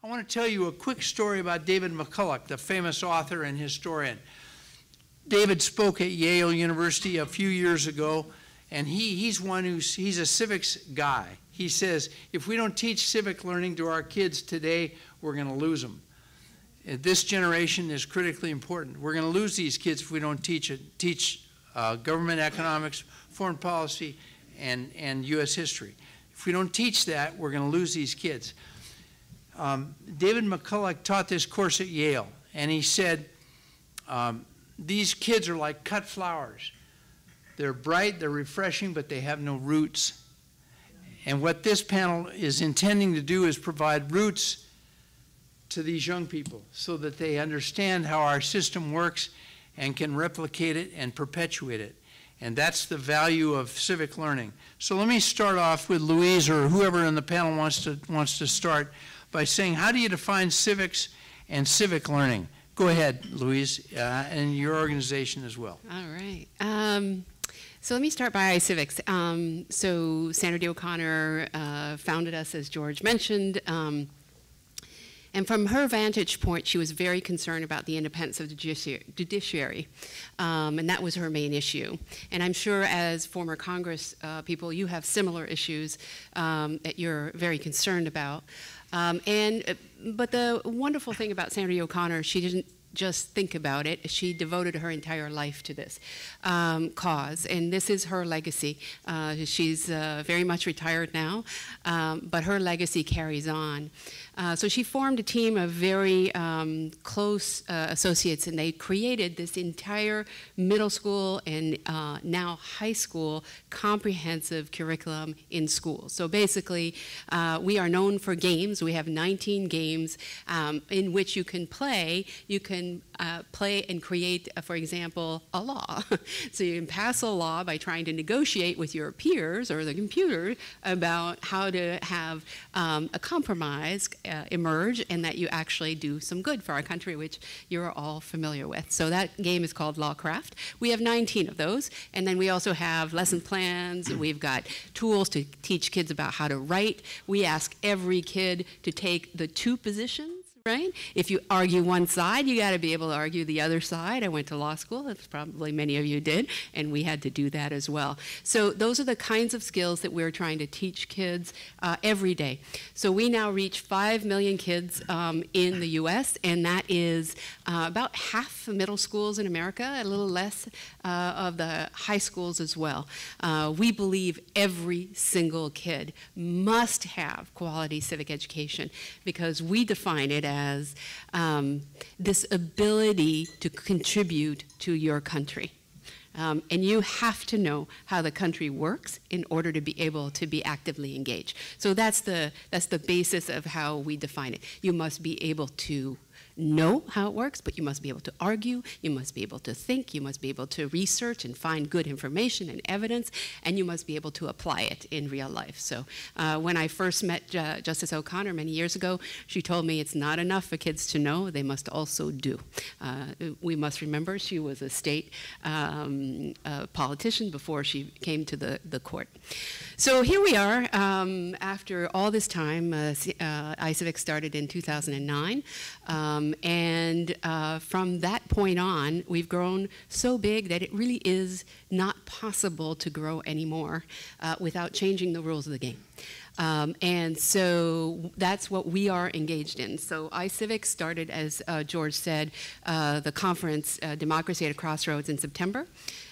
I want to tell you a quick story about David McCullough, the famous author and historian. David spoke at Yale University a few years ago, and he's a civics guy. He says, if we don't teach civic learning to our kids today, we're going to lose them. This generation is critically important. We're going to lose these kids if we don't teach government economics, foreign policy, and U.S. history. If we don't teach that, we're going to lose these kids. David McCullough taught this course at Yale, and he said, these kids are like cut flowers. They're bright, they're refreshing, but they have no roots. And what this panel is intending to do is provide roots to these young people so that they understand how our system works and can replicate it and perpetuate it. And that's the value of civic learning. So let me start off with Louise, or whoever in the panel wants to start, by saying, how do you define civics and civic learning? Go ahead, Louise, and your organization as well. All right. So let me start by Civics. So Sandra Day O'Connor founded us, as George mentioned. And from her vantage point, she was very concerned about the independence of the judiciary. And that was her main issue. And I'm sure as former Congress people, you have similar issues that you're very concerned about. But the wonderful thing about Sandra Day O'Connor, she didn't just think about it. She devoted her entire life to this cause, and this is her legacy. She's very much retired now, but her legacy carries on. So she formed a team of very close associates, and they created this entire middle school and now high school comprehensive curriculum in schools. So basically, we are known for games. We have 19 games in which you can play. You can play and create, for example, a law. So you can pass a law by trying to negotiate with your peers or the computer about how to have a compromise emerge, and that you actually do some good for our country, which you're all familiar with. So that game is called Lawcraft. We have 19 of those, and then we also have lesson plans. We've got tools to teach kids about how to write. We ask every kid to take the 2 positions. Right? If you argue one side, you got to be able to argue the other side. I went to law school, as probably many of you did, and we had to do that as well. So those are the kinds of skills that we're trying to teach kids every day. So we now reach 5 million kids in the U.S., and that is about half of middle schools in America, a little less of the high schools as well. We believe every single kid must have quality civic education because we define it as this ability to contribute to your country. And you have to know how the country works in order to be able to be actively engaged. So that's the basis of how we define it. You must be able to know how it works, but you must be able to argue, you must be able to think, you must be able to research and find good information and evidence, and you must be able to apply it in real life. So when I first met Justice O'Connor many years ago, she told me it's not enough for kids to know, they must also do. We must remember she was a state politician before she came to the court. So here we are, after all this time. iCivics started in 2009. And from that point on, we've grown so big that it really is not possible to grow anymore without changing the rules of the game. And so that's what we are engaged in. So iCivics started, as George said, the conference, Democracy at a Crossroads, in September.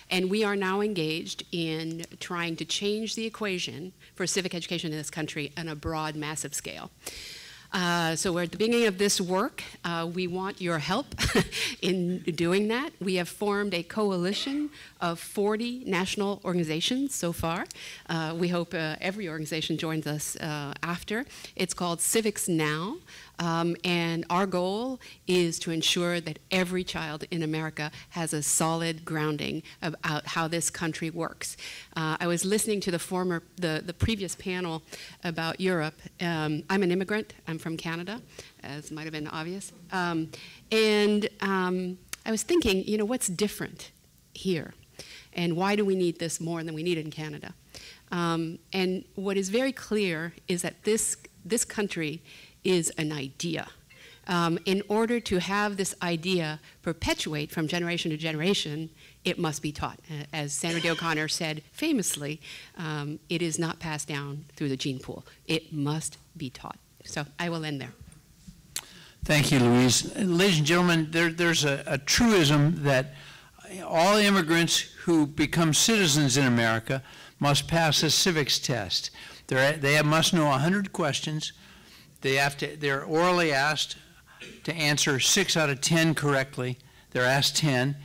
And we are now engaged in trying to change the equation for civic education in this country on a broad, massive scale. So we're at the beginning of this work. We want your help in doing that. We have formed a coalition of 40 national organizations so far. We hope every organization joins us after. It's called Civics Now. And our goal is to ensure that every child in America has a solid grounding about how this country works. I was listening to the previous panel about Europe. I'm an immigrant. I'm from Canada, as might have been obvious. And I was thinking, you know, what's different here? And why do we need this more than we need it in Canada? And what is very clear is that this country is an idea. In order to have this idea perpetuate from generation to generation, it must be taught. As Sandra Day O'Connor said famously, it is not passed down through the gene pool. It must be taught. So I will end there. Thank you, Louise. Ladies and gentlemen, there's a truism that all immigrants who become citizens in America must pass a civics test. They must know 100 questions. They're orally asked to answer 6 out of 10 correctly. They're asked 10.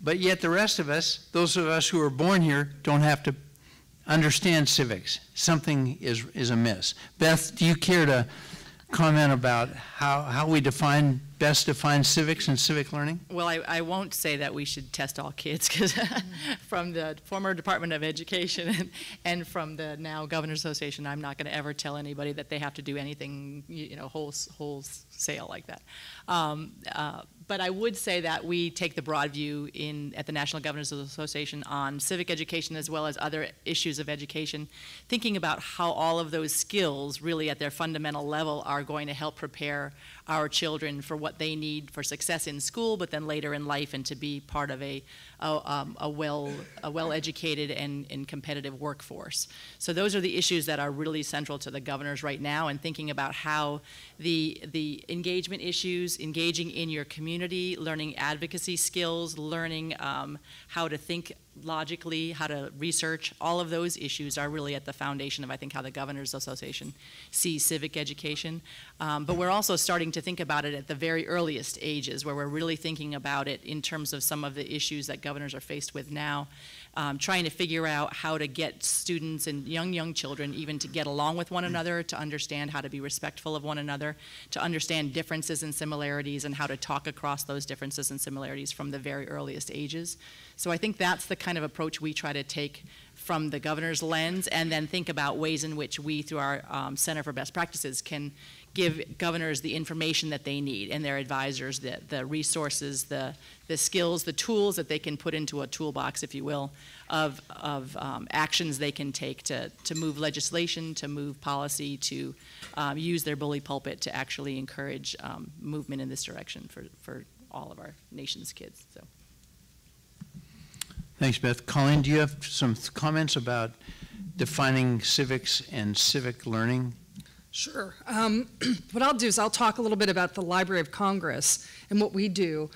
But yet the rest of us, those of us who are born here, don't have to understand civics. Something is amiss. Beth, do you care to comment about how we best define civics and civic learning? Well, I won't say that we should test all kids, because from the former Department of Education and from the now Governor's Association, I'm not going to ever tell anybody that they have to do anything, wholesale like that. But I would say that we take the broad view at the National Governors Association on civic education as well as other issues of education, thinking about how all of those skills really at their fundamental level are going to help prepare our children for what they need for success in school, but then later in life, and to be part of a well-educated and competitive workforce. So those are the issues that are really central to the governors right now, and thinking about how the engagement issues, engaging in your community, learning advocacy skills, learning how to think logically, how to research, all of those issues are really at the foundation of, I think, how the Governors Association sees civic education. But we're also starting to think about it at the very earliest ages, where we're really thinking about it in terms of some of the issues that governors are faced with now, trying to figure out how to get students and young children even to get along with one another, to understand how to be respectful of one another, to understand differences and similarities, and how to talk across those differences and similarities from the very earliest ages. So I think that's the kind of approach we try to take from the governor's lens, and then think about ways in which we, through our Center for Best Practices, can give governors the information that they need, and their advisors the resources, the skills, the tools that they can put into a toolbox, if you will, of actions they can take to move legislation, to move policy, to use their bully pulpit to actually encourage movement in this direction for all of our nation's kids. So. Thanks, Beth. Colleen, do you have some comments about defining civics and civic learning? Sure. What I'll do is I'll talk a little bit about the Library of Congress and what we do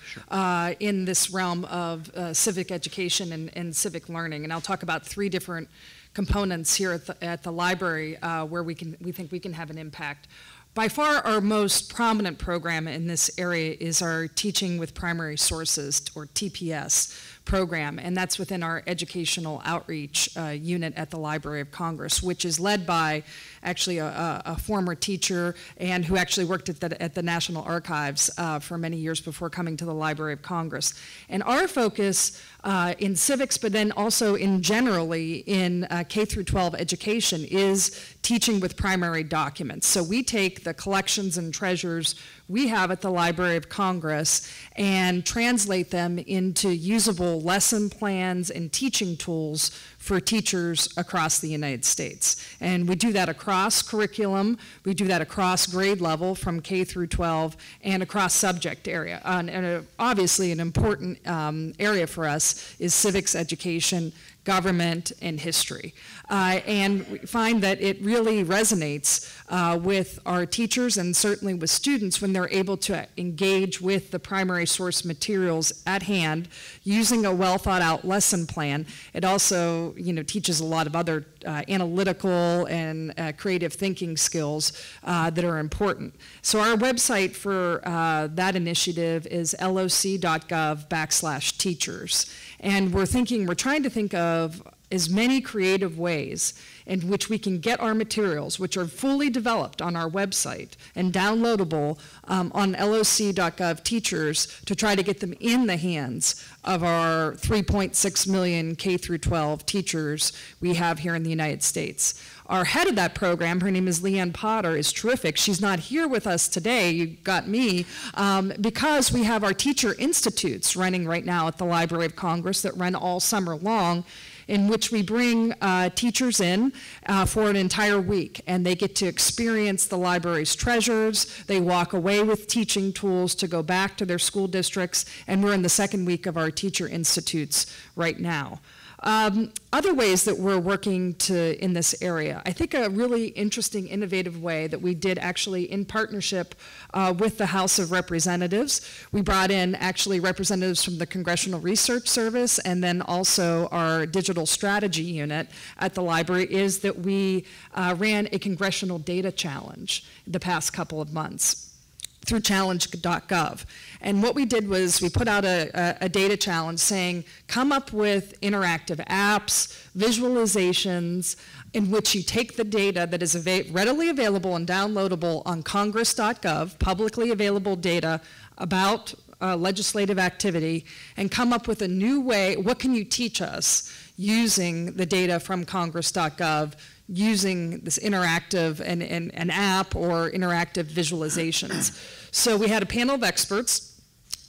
in this realm of civic education and civic learning. And I'll talk about 3 different components here at the library where we think we can have an impact. By far, our most prominent program in this area is our Teaching with Primary Sources, or TPS, program, and that's within our educational outreach unit at the Library of Congress, which is led by actually a former teacher and who actually worked at the National Archives for many years before coming to the Library of Congress. And our focus in civics, but then also in generally in K through 12 education, is teaching with primary documents. So we take the collections and treasures we have at the Library of Congress and translate them into usable lesson plans and teaching tools for teachers across the United States. And we do that across curriculum, we do that across grade level from K through 12, and across subject area. And obviously an important area for us is civics education, government, and history. And we find that it really resonates with our teachers and certainly with students when they're able to engage with the primary source materials at hand using a well thought out lesson plan. It also teaches a lot of other analytical and creative thinking skills that are important. So our website for that initiative is loc.gov/teachers. And we're trying to think of as many creative ways in which we can get our materials, which are fully developed on our website and downloadable on loc.gov teachers, to try to get them in the hands of our 3.6 million K through 12 teachers we have here in the United States. Our head of that program, her name is Leanne Potter, is terrific. She's not here with us today, you got me, because we have our teacher institutes running right now at the Library of Congress that run all summer long. in which we bring teachers in for an entire week, and they get to experience the library's treasures. They walk away with teaching tools to go back to their school districts, and we're in the second week of our Teacher Institutes right now. Other ways that we're working in this area, I think a really interesting, innovative way that we did actually in partnership with the House of Representatives. We brought in actually representatives from the Congressional Research Service and then also our digital strategy unit at the library, is that we ran a congressional data challenge the past couple of months through challenge.gov. And what we did was we put out a data challenge saying, come up with interactive apps, visualizations, in which you take the data that is readily available and downloadable on congress.gov, publicly available data about legislative activity, and come up with a new way, what can you teach us using the data from congress.gov, using this interactive an app or interactive visualizations. So we had a panel of experts,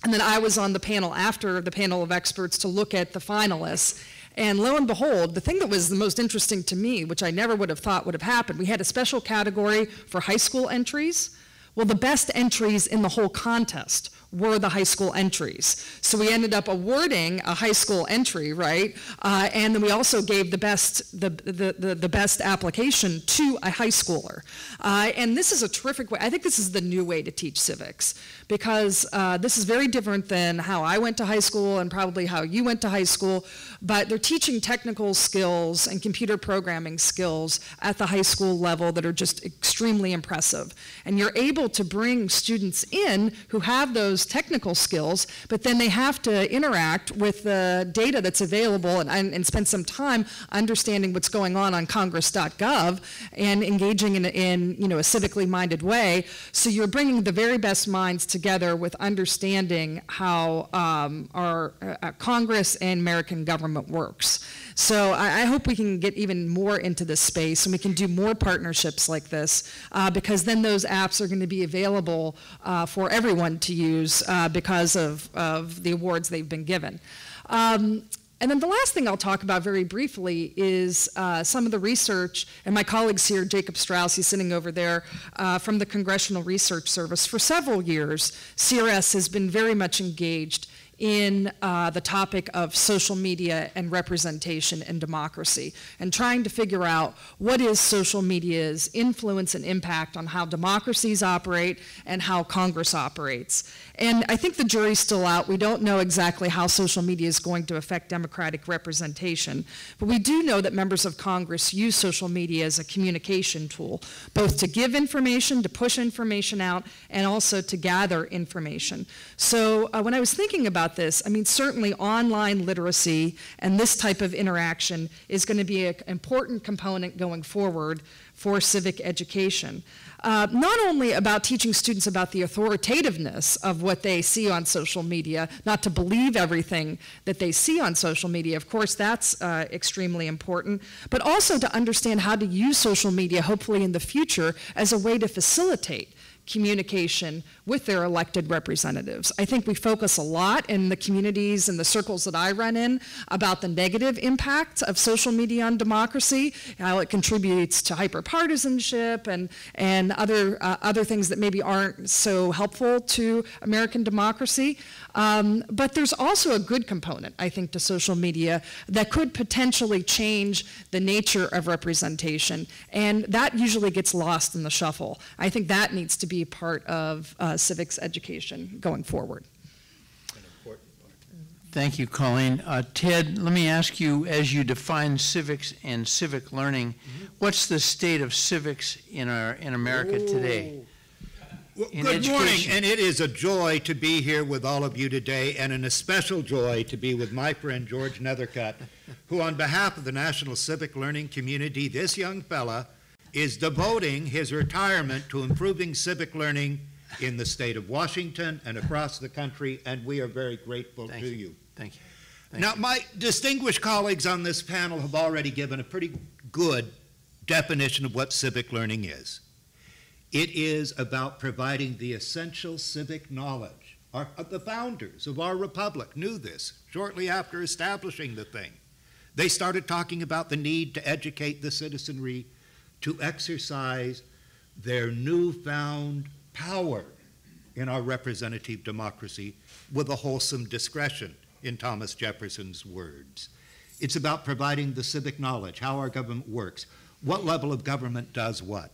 and then I was on the panel after the panel of experts to look at the finalists. And lo and behold, the thing that was the most interesting to me, which I never would have thought would have happened, we had a special category for high school entries. Well, the best entries in the whole contest were the high school entries. So we ended up awarding a high school entry, right? And then we also gave the best application to a high schooler. And this is a terrific way. I think this is the new way to teach civics, because this is very different than how I went to high school and probably how you went to high school, but they're teaching technical skills and computer programming skills at the high school level that are just extremely impressive. And you're able to bring students in who have those technical skills, but then they have to interact with the data that's available and spend some time understanding what's going on congress.gov and engaging in a civically minded way. So you're bringing the very best minds together with understanding how our Congress and American government works. So I hope we can get even more into this space and we can do more partnerships like this, because then those apps are going to be available for everyone to use because of the awards they've been given. And then the last thing I'll talk about very briefly is some of the research, and my colleagues here, Jacob Strauss, he's sitting over there, from the Congressional Research Service. For several years, CRS has been very much engaged in the topic of social media and representation and democracy, and trying to figure out what is social media's influence and impact on how democracies operate and how Congress operates. And I think the jury's still out. We don't know exactly how social media is going to affect democratic representation, but we do know that members of Congress use social media as a communication tool, both to give information, to push information out, and also to gather information. So when I was thinking about this, I mean, certainly online literacy and this type of interaction is going to be an important component going forward for civic education. Not only about teaching students about the authoritativeness of what they see on social media, not to believe everything that they see on social media, of course that's extremely important, but also to understand how to use social media, hopefully in the future, as a way to facilitate communication with their elected representatives. I think we focus a lot in the communities and the circles that I run in about the negative impact of social media on democracy, how it contributes to hyperpartisanship and other things that maybe aren't so helpful to American democracy. But there's also a good component, I think, to social media that could potentially change the nature of representation, and that usually gets lost in the shuffle. I think that needs to be part of civics education going forward. Thank you, Colleen. Ted, let me ask you, as you define civics and civic learning, what's the state of civics in America today? Well, good morning, and it is a joy to be here with all of you today, and an especial joy to be with my friend George Nethercutt, who on behalf of the National Civic Learning Community, this young fella is devoting his retirement to improving civic learning in the state of Washington and across the country, and we are very grateful to you. Thank you. Now, my distinguished colleagues on this panel have already given a pretty good definition of what civic learning is. It is about providing the essential civic knowledge. The founders of our republic knew this shortly after establishing the thing, They started talking about the need to educate the citizenry to exercise their newfound power in our representative democracy with a wholesome discretion, in Thomas Jefferson's words. It's about providing the civic knowledge, how our government works, what level of government does what.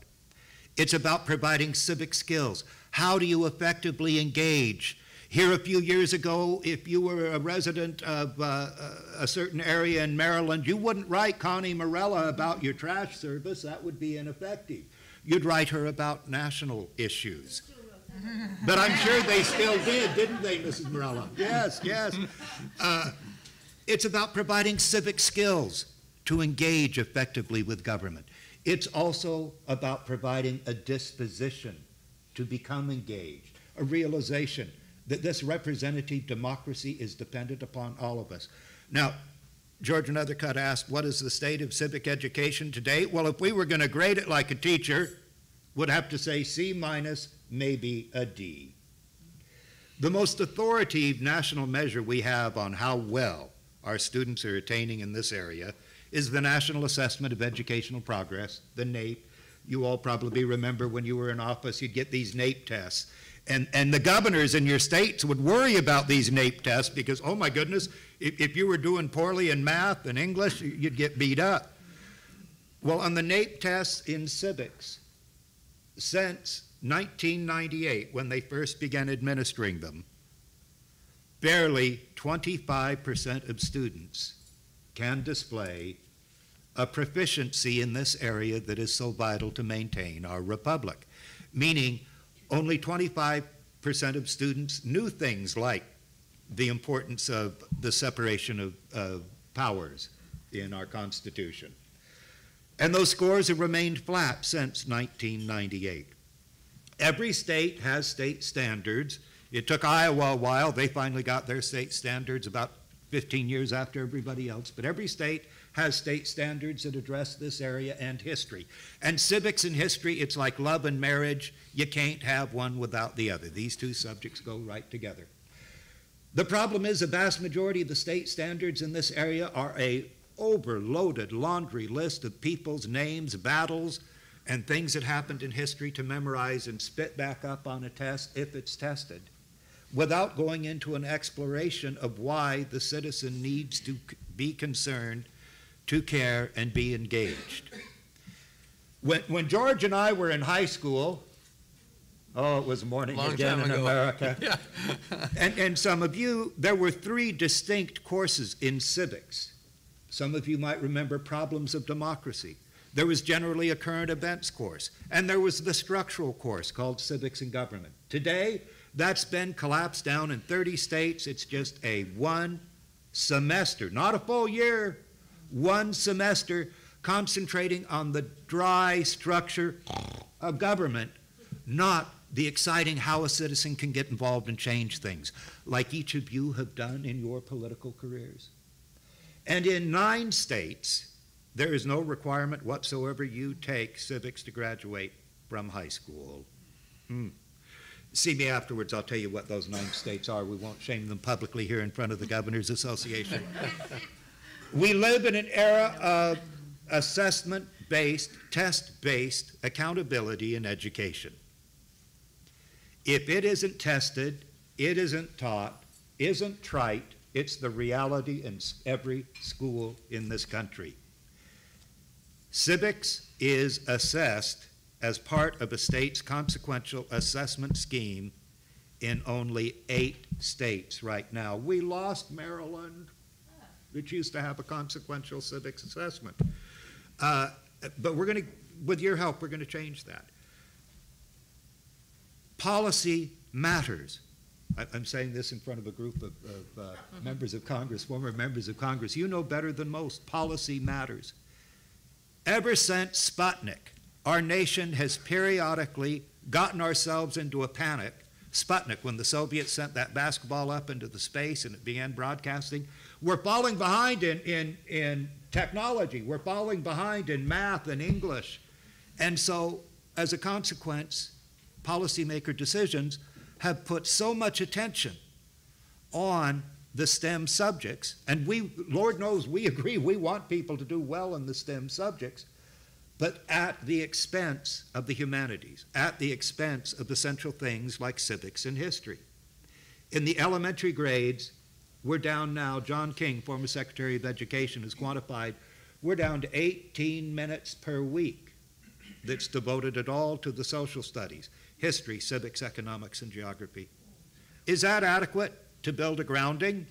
It's about providing civic skills. How do you effectively engage? Here a few years ago, if you were a resident of a certain area in Maryland, you wouldn't write Connie Morella about your trash service. That would be ineffective. You'd write her about national issues. But I'm sure they still did, didn't they, Mrs. Morella? Yes, yes. It's about providing civic skills to engage effectively with government. It's also about providing a disposition to become engaged, a realization that this representative democracy is dependent upon all of us. Now, George Nethercutt asked, what is the state of civic education today? Well, if we were going to grade it like a teacher, would have to say C minus, maybe a D. The most authoritative national measure we have on how well our students are attaining in this area is the National Assessment of Educational Progress, the NAEP. You all probably remember when you were in office, you'd get these NAEP tests. And the governors in your states would worry about these NAEP tests because, oh my goodness, if you were doing poorly in math and English, you'd get beat up. Well, on the NAEP tests in civics, since 1998, when they first began administering them, barely 25% of students can display a proficiency in this area that is so vital to maintain our republic, meaning only 25% of students knew things like the importance of the separation of powers in our Constitution. And those scores have remained flat since 1998. Every state has state standards. It took Iowa a while. They finally got their state standards about 15 years after everybody else. But every state has state standards that address this area and history. And civics and history, it's like love and marriage. You can't have one without the other. These two subjects go right together. The problem is the vast majority of the state standards in this area are a overloaded laundry list of people's names, battles, and things that happened in history to memorize and spit back up on a test if it's tested, without going into an exploration of why the citizen needs to be concerned, to care, and be engaged. When George and I were in high school, oh, it was morning again in America. Yeah. and some of you, there were 3 distinct courses in civics. Some of you might remember Problems of Democracy. There was generally a current events course, and there was the structural course called Civics and Government. Today, that's been collapsed down in 30 states. It's just a 1 semester, not a full year, 1 semester concentrating on the dry structure of government, not the exciting how a citizen can get involved and change things, like each of you have done in your political careers. And in 9 states, there is no requirement whatsoever you take civics to graduate from high school. See me afterwards, I'll tell you what those 9 states are. We won't shame them publicly here in front of the Governors Association. We live in an era of assessment-based, test-based accountability in education. If it isn't tested, it isn't taught, isn't trite, it's the reality in every school in this country. Civics is assessed as part of a state's consequential assessment scheme in only 8 states right now. We lost Maryland, which used to have a consequential civics assessment. But we're going to, with your help, we're going to change that. Policy matters. I'm saying this in front of a group of members of Congress, former members of Congress. You know better than most, policy matters. Ever since Sputnik, our nation has periodically gotten ourselves into a panic. Sputnik, when the Soviets sent that basketball up into the space and it began broadcasting, we're falling behind in technology. We're falling behind in math and English. And so, as a consequence, policymaker decisions have put so much attention on the STEM subjects, and Lord knows we agree, we want people to do well in the STEM subjects, but at the expense of the humanities, at the expense of the central things like civics and history. In the elementary grades, we're down now, John King, former Secretary of Education, has quantified, we're down to 18 minutes per week that's devoted at all to the social studies, history, civics, economics, and geography. Is that adequate to build a grounding?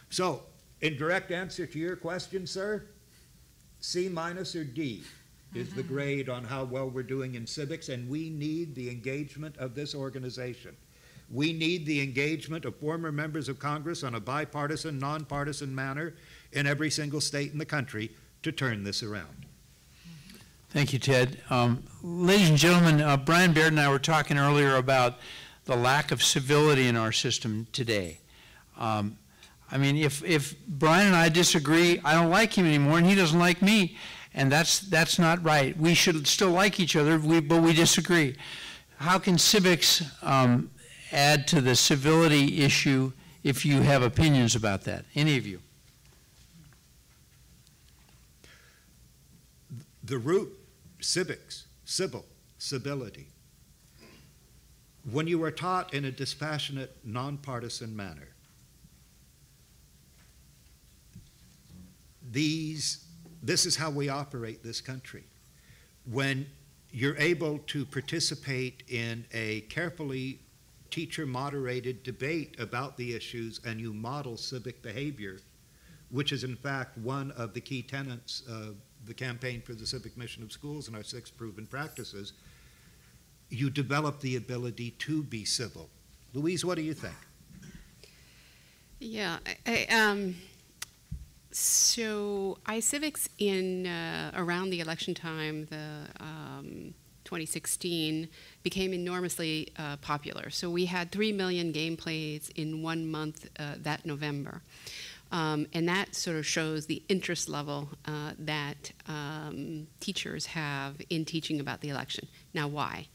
So, in direct answer to your question, sir, C- or D is the grade on how well we're doing in civics, and we need the engagement of this organization. We need the engagement of former members of Congress on a bipartisan, nonpartisan manner in every single state in the country to turn this around. Thank you, Ted. Ladies and gentlemen, Brian Baird and I were talking earlier about the lack of civility in our system today. I mean, if Brian and I disagree, I don't like him anymore, and he doesn't like me, and that's not right. We should still like each other, but we disagree. How can civics add to the civility issue if you have opinions about that? Any of you? The root, civics, civil, civility. When you are taught in a dispassionate, nonpartisan manner, this is how we operate this country. When you're able to participate in a carefully teacher-moderated debate about the issues and you model civic behavior, which is in fact one of the key tenets of the campaign for the civic mission of schools and our 6 proven practices, you develop the ability to be civil. Louise, what do you think? Yeah, so iCivics in around the election time, the 2016, became enormously popular. So we had 3 million game plays in 1 month that November. And that sort of shows the interest level that teachers have in teaching about the election. Now, why?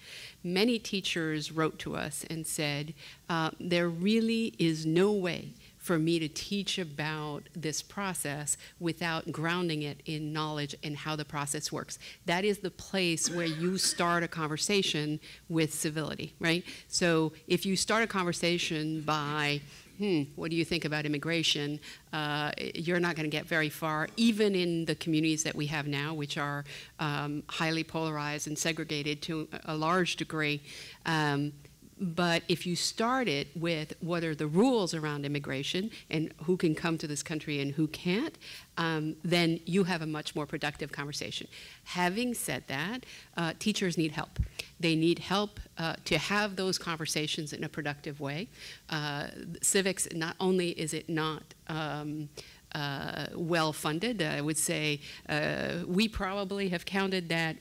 Many teachers wrote to us and said, there really is no way for me to teach about this process without grounding it in knowledge and how the process works. That is the place where you start a conversation with civility, right? So if you start a conversation by, what do you think about immigration? You're not going to get very far, even in the communities that we have now, which are highly polarized and segregated to a large degree. But if you start it with what are the rules around immigration and who can come to this country and who can't, then you have a much more productive conversation. Having said that, teachers need help. They need help to have those conversations in a productive way. Civics, not only is it not well funded, I would say we probably have counted that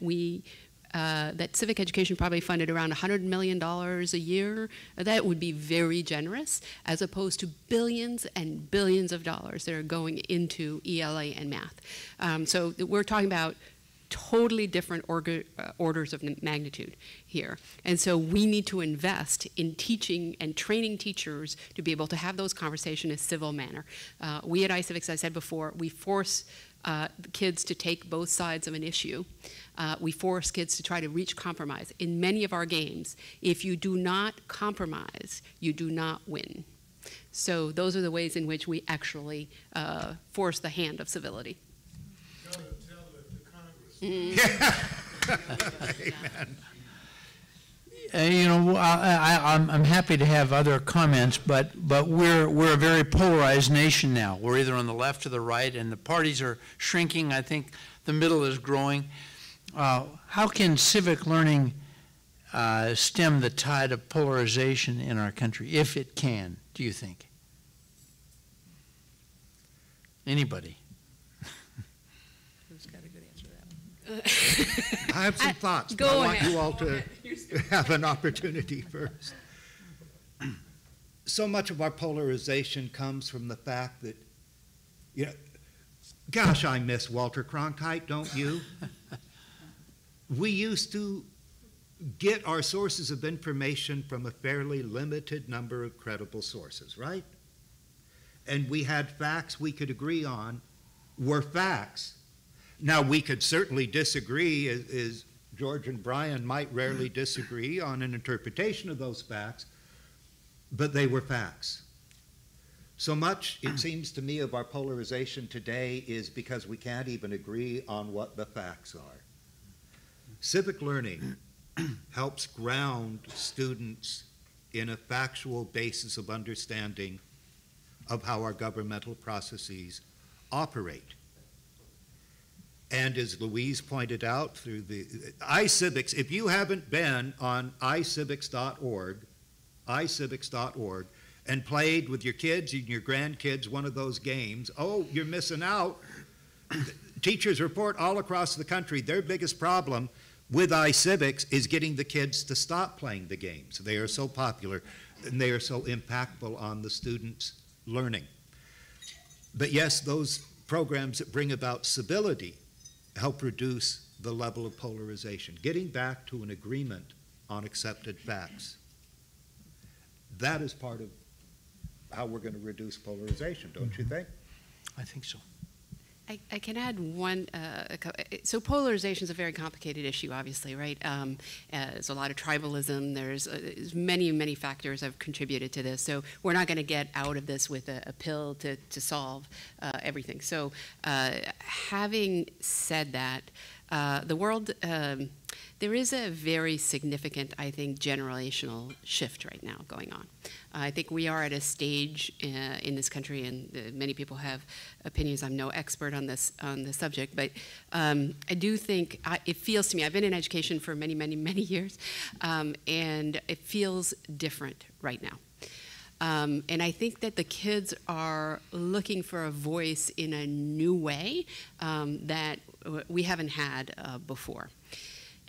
that civic education probably funded around $100 million a year. That would be very generous, as opposed to billions and billions of dollars that are going into ELA and math. So we're talking about totally different orders of magnitude here. And so we need to invest in teaching and training teachers to be able to have those conversations in a civil manner. We at iCivics, as I said before, we force kids to take both sides of an issue. We force kids to try to reach compromise. In many of our games, if you do not compromise, you do not win. So those are the ways in which we actually force the hand of civility. Tell it to Congress. Amen. You know, I'm happy to have other comments, but we're a very polarized nation now. We're either on the left or the right, and the parties are shrinking. I think the middle is growing. How can civic learning stem the tide of polarization in our country, if it can, do you think? Anybody? Who's got a good answer to that one? I have some thoughts, but Go I want ahead. you all to have an opportunity first. So much of our polarization comes from the fact that, you know, gosh, I miss Walter Cronkite, don't you? We used to get our sources of information from a fairly limited number of credible sources, right? and we had facts we could agree on, were facts. Now, we could certainly disagree, as George and Brian might rarely disagree on an interpretation of those facts, but they were facts. So much, it seems to me, of our polarization today is because we can't even agree on what the facts are. Civic learning helps ground students in a factual basis of understanding of how our governmental processes operate. And as Louise pointed out through the iCivics, if you haven't been on iCivics.org, and played with your kids and your grandkids one of those games, oh, you're missing out. Teachers report all across the country their biggest problem with iCivics is getting the kids to stop playing the games. They are so popular and they are so impactful on the students' learning. But yes, those programs that bring about civility help reduce the level of polarization, getting back to an agreement on accepted facts. That is part of how we're going to reduce polarization, don't you think? I think so. I can add one. So polarization is a very complicated issue, obviously, right? There's a lot of tribalism. There's many, many factors have contributed to this. So we're not going to get out of this with a pill to solve everything. So having said that, the world, there is a very significant, I think, generational shift right now going on. I think we are at a stage in this country, and many people have opinions. I'm no expert on this subject, but I do think it feels to me. I've been in education for many, many, many years, and it feels different right now. And I think that the kids are looking for a voice in a new way that we haven't had before.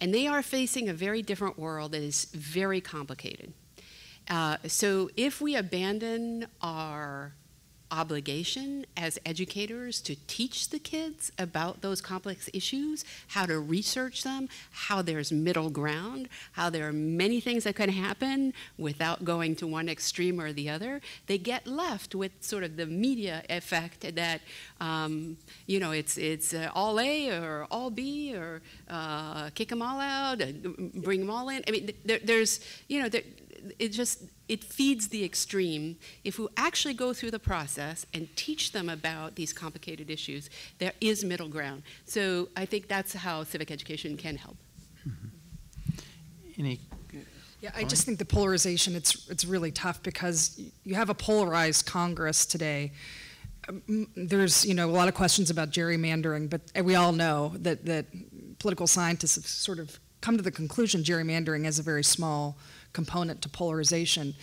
And they are facing a very different world that is very complicated. So if we abandon our obligation as educators to teach the kids about those complex issues, how to research them, how there's middle ground, how there are many things that can happen without going to one extreme or the other, they get left with sort of the media effect that, you know, it's all A or all B or kick them all out, bring them all in. I mean, there's, you know, it feeds the extreme. If we actually go through the process and teach them about these complicated issues, there is middle ground. So I think that's how civic education can help. Any? Yeah, I just think the polarization, it's really tough because you have a polarized Congress today. There's, you know, a lot of questions about gerrymandering, but we all know that political scientists have sort of come to the conclusion gerrymandering is a very small component to polarization.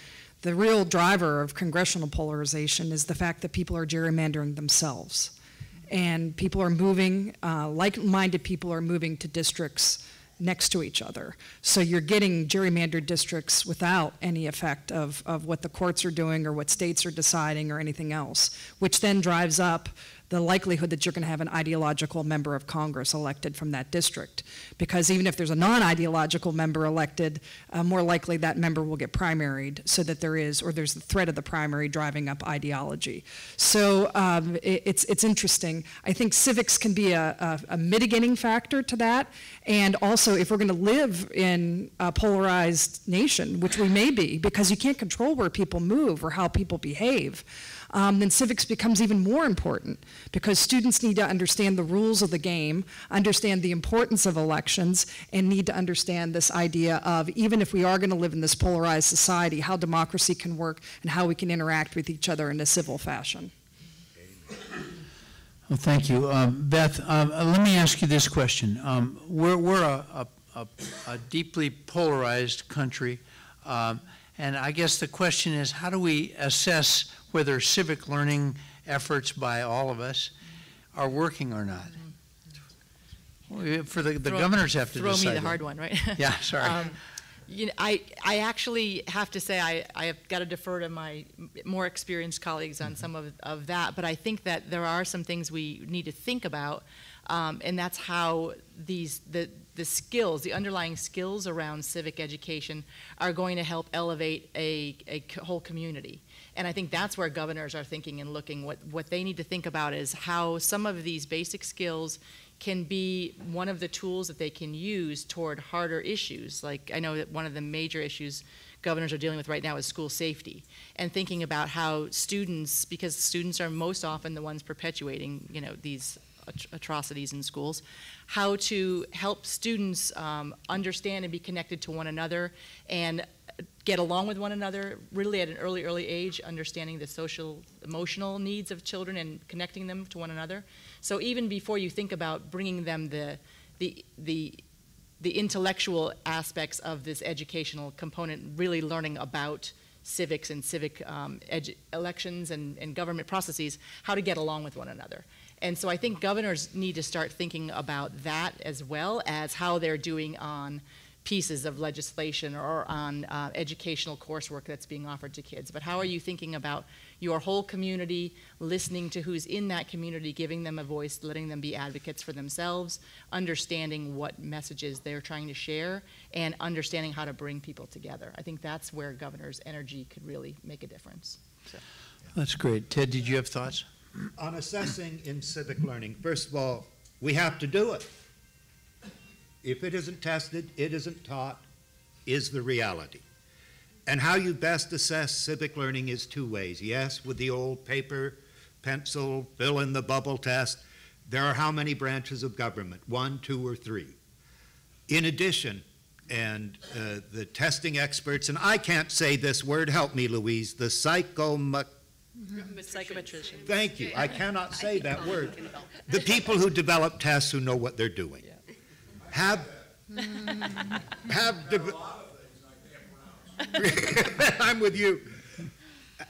The real driver of congressional polarization is the fact that people are gerrymandering themselves. And people are moving, like-minded people are moving to districts next to each other. So you're getting gerrymandered districts without any effect of what the courts are doing or what states are deciding or anything else, which then drives up the likelihood that you're going to have an ideological member of Congress elected from that district. Because even if there's a non-ideological member elected, more likely that member will get primaried so that there's the threat of the primary driving up ideology. So it's interesting. I think civics can be a mitigating factor to that. And also, if we're going to live in a polarized nation, which we may be, because you can't control where people move or how people behave, then civics becomes even more important because students need to understand the rules of the game, understand the importance of elections, and need to understand this idea of, even if we are going to live in this polarized society, how democracy can work and how we can interact with each other in a civil fashion. Well, thank you. Beth, let me ask you this question. We're a deeply polarized country, and I guess the question is, how do we assess whether civic learning efforts by all of us are working or not? For the governors have to decide. Throw me the hard one, right? Yeah, sorry. You know, I actually have to say I have got to defer to my more experienced colleagues on some of that, but I think that there are some things we need to think about, and that's how the skills, the underlying skills around civic education are going to help elevate a whole community. And I think that's where governors are thinking and looking. What they need to think about is how some of these basic skills can be one of the tools that they can use toward harder issues. Like, I know that one of the major issues governors are dealing with right now is school safety, and thinking about how students, because students are most often the ones perpetuating, you know, these atrocities in schools, how to help students understand and be connected to one another and get along with one another, really at an early age, understanding the social, emotional needs of children and connecting them to one another. So even before you think about bringing them the intellectual aspects of this educational component, really learning about civics and civic elections and government processes, how to get along with one another. And so I think governors need to start thinking about that, as well as how they're doing on pieces of legislation or on educational coursework that's being offered to kids. But how are you thinking about your whole community, listening to who's in that community, giving them a voice, letting them be advocates for themselves, understanding what messages they're trying to share, and understanding how to bring people together. I think that's where governors' energy could really make a difference. So. That's great. Ted, did you have thoughts? On assessing in civic learning, first of all, we have to do it. If it isn't tested, it isn't taught, is the reality. And how you best assess civic learning is two ways. Yes, with the old paper, pencil, fill in the bubble test. There are how many branches of government? 1, 2, or 3. In addition, and the testing experts, and I can't say this word, help me, Louise, the psychometrician. Thank you. I cannot say that word. The people who develop tests who know what they're doing. I'm with you.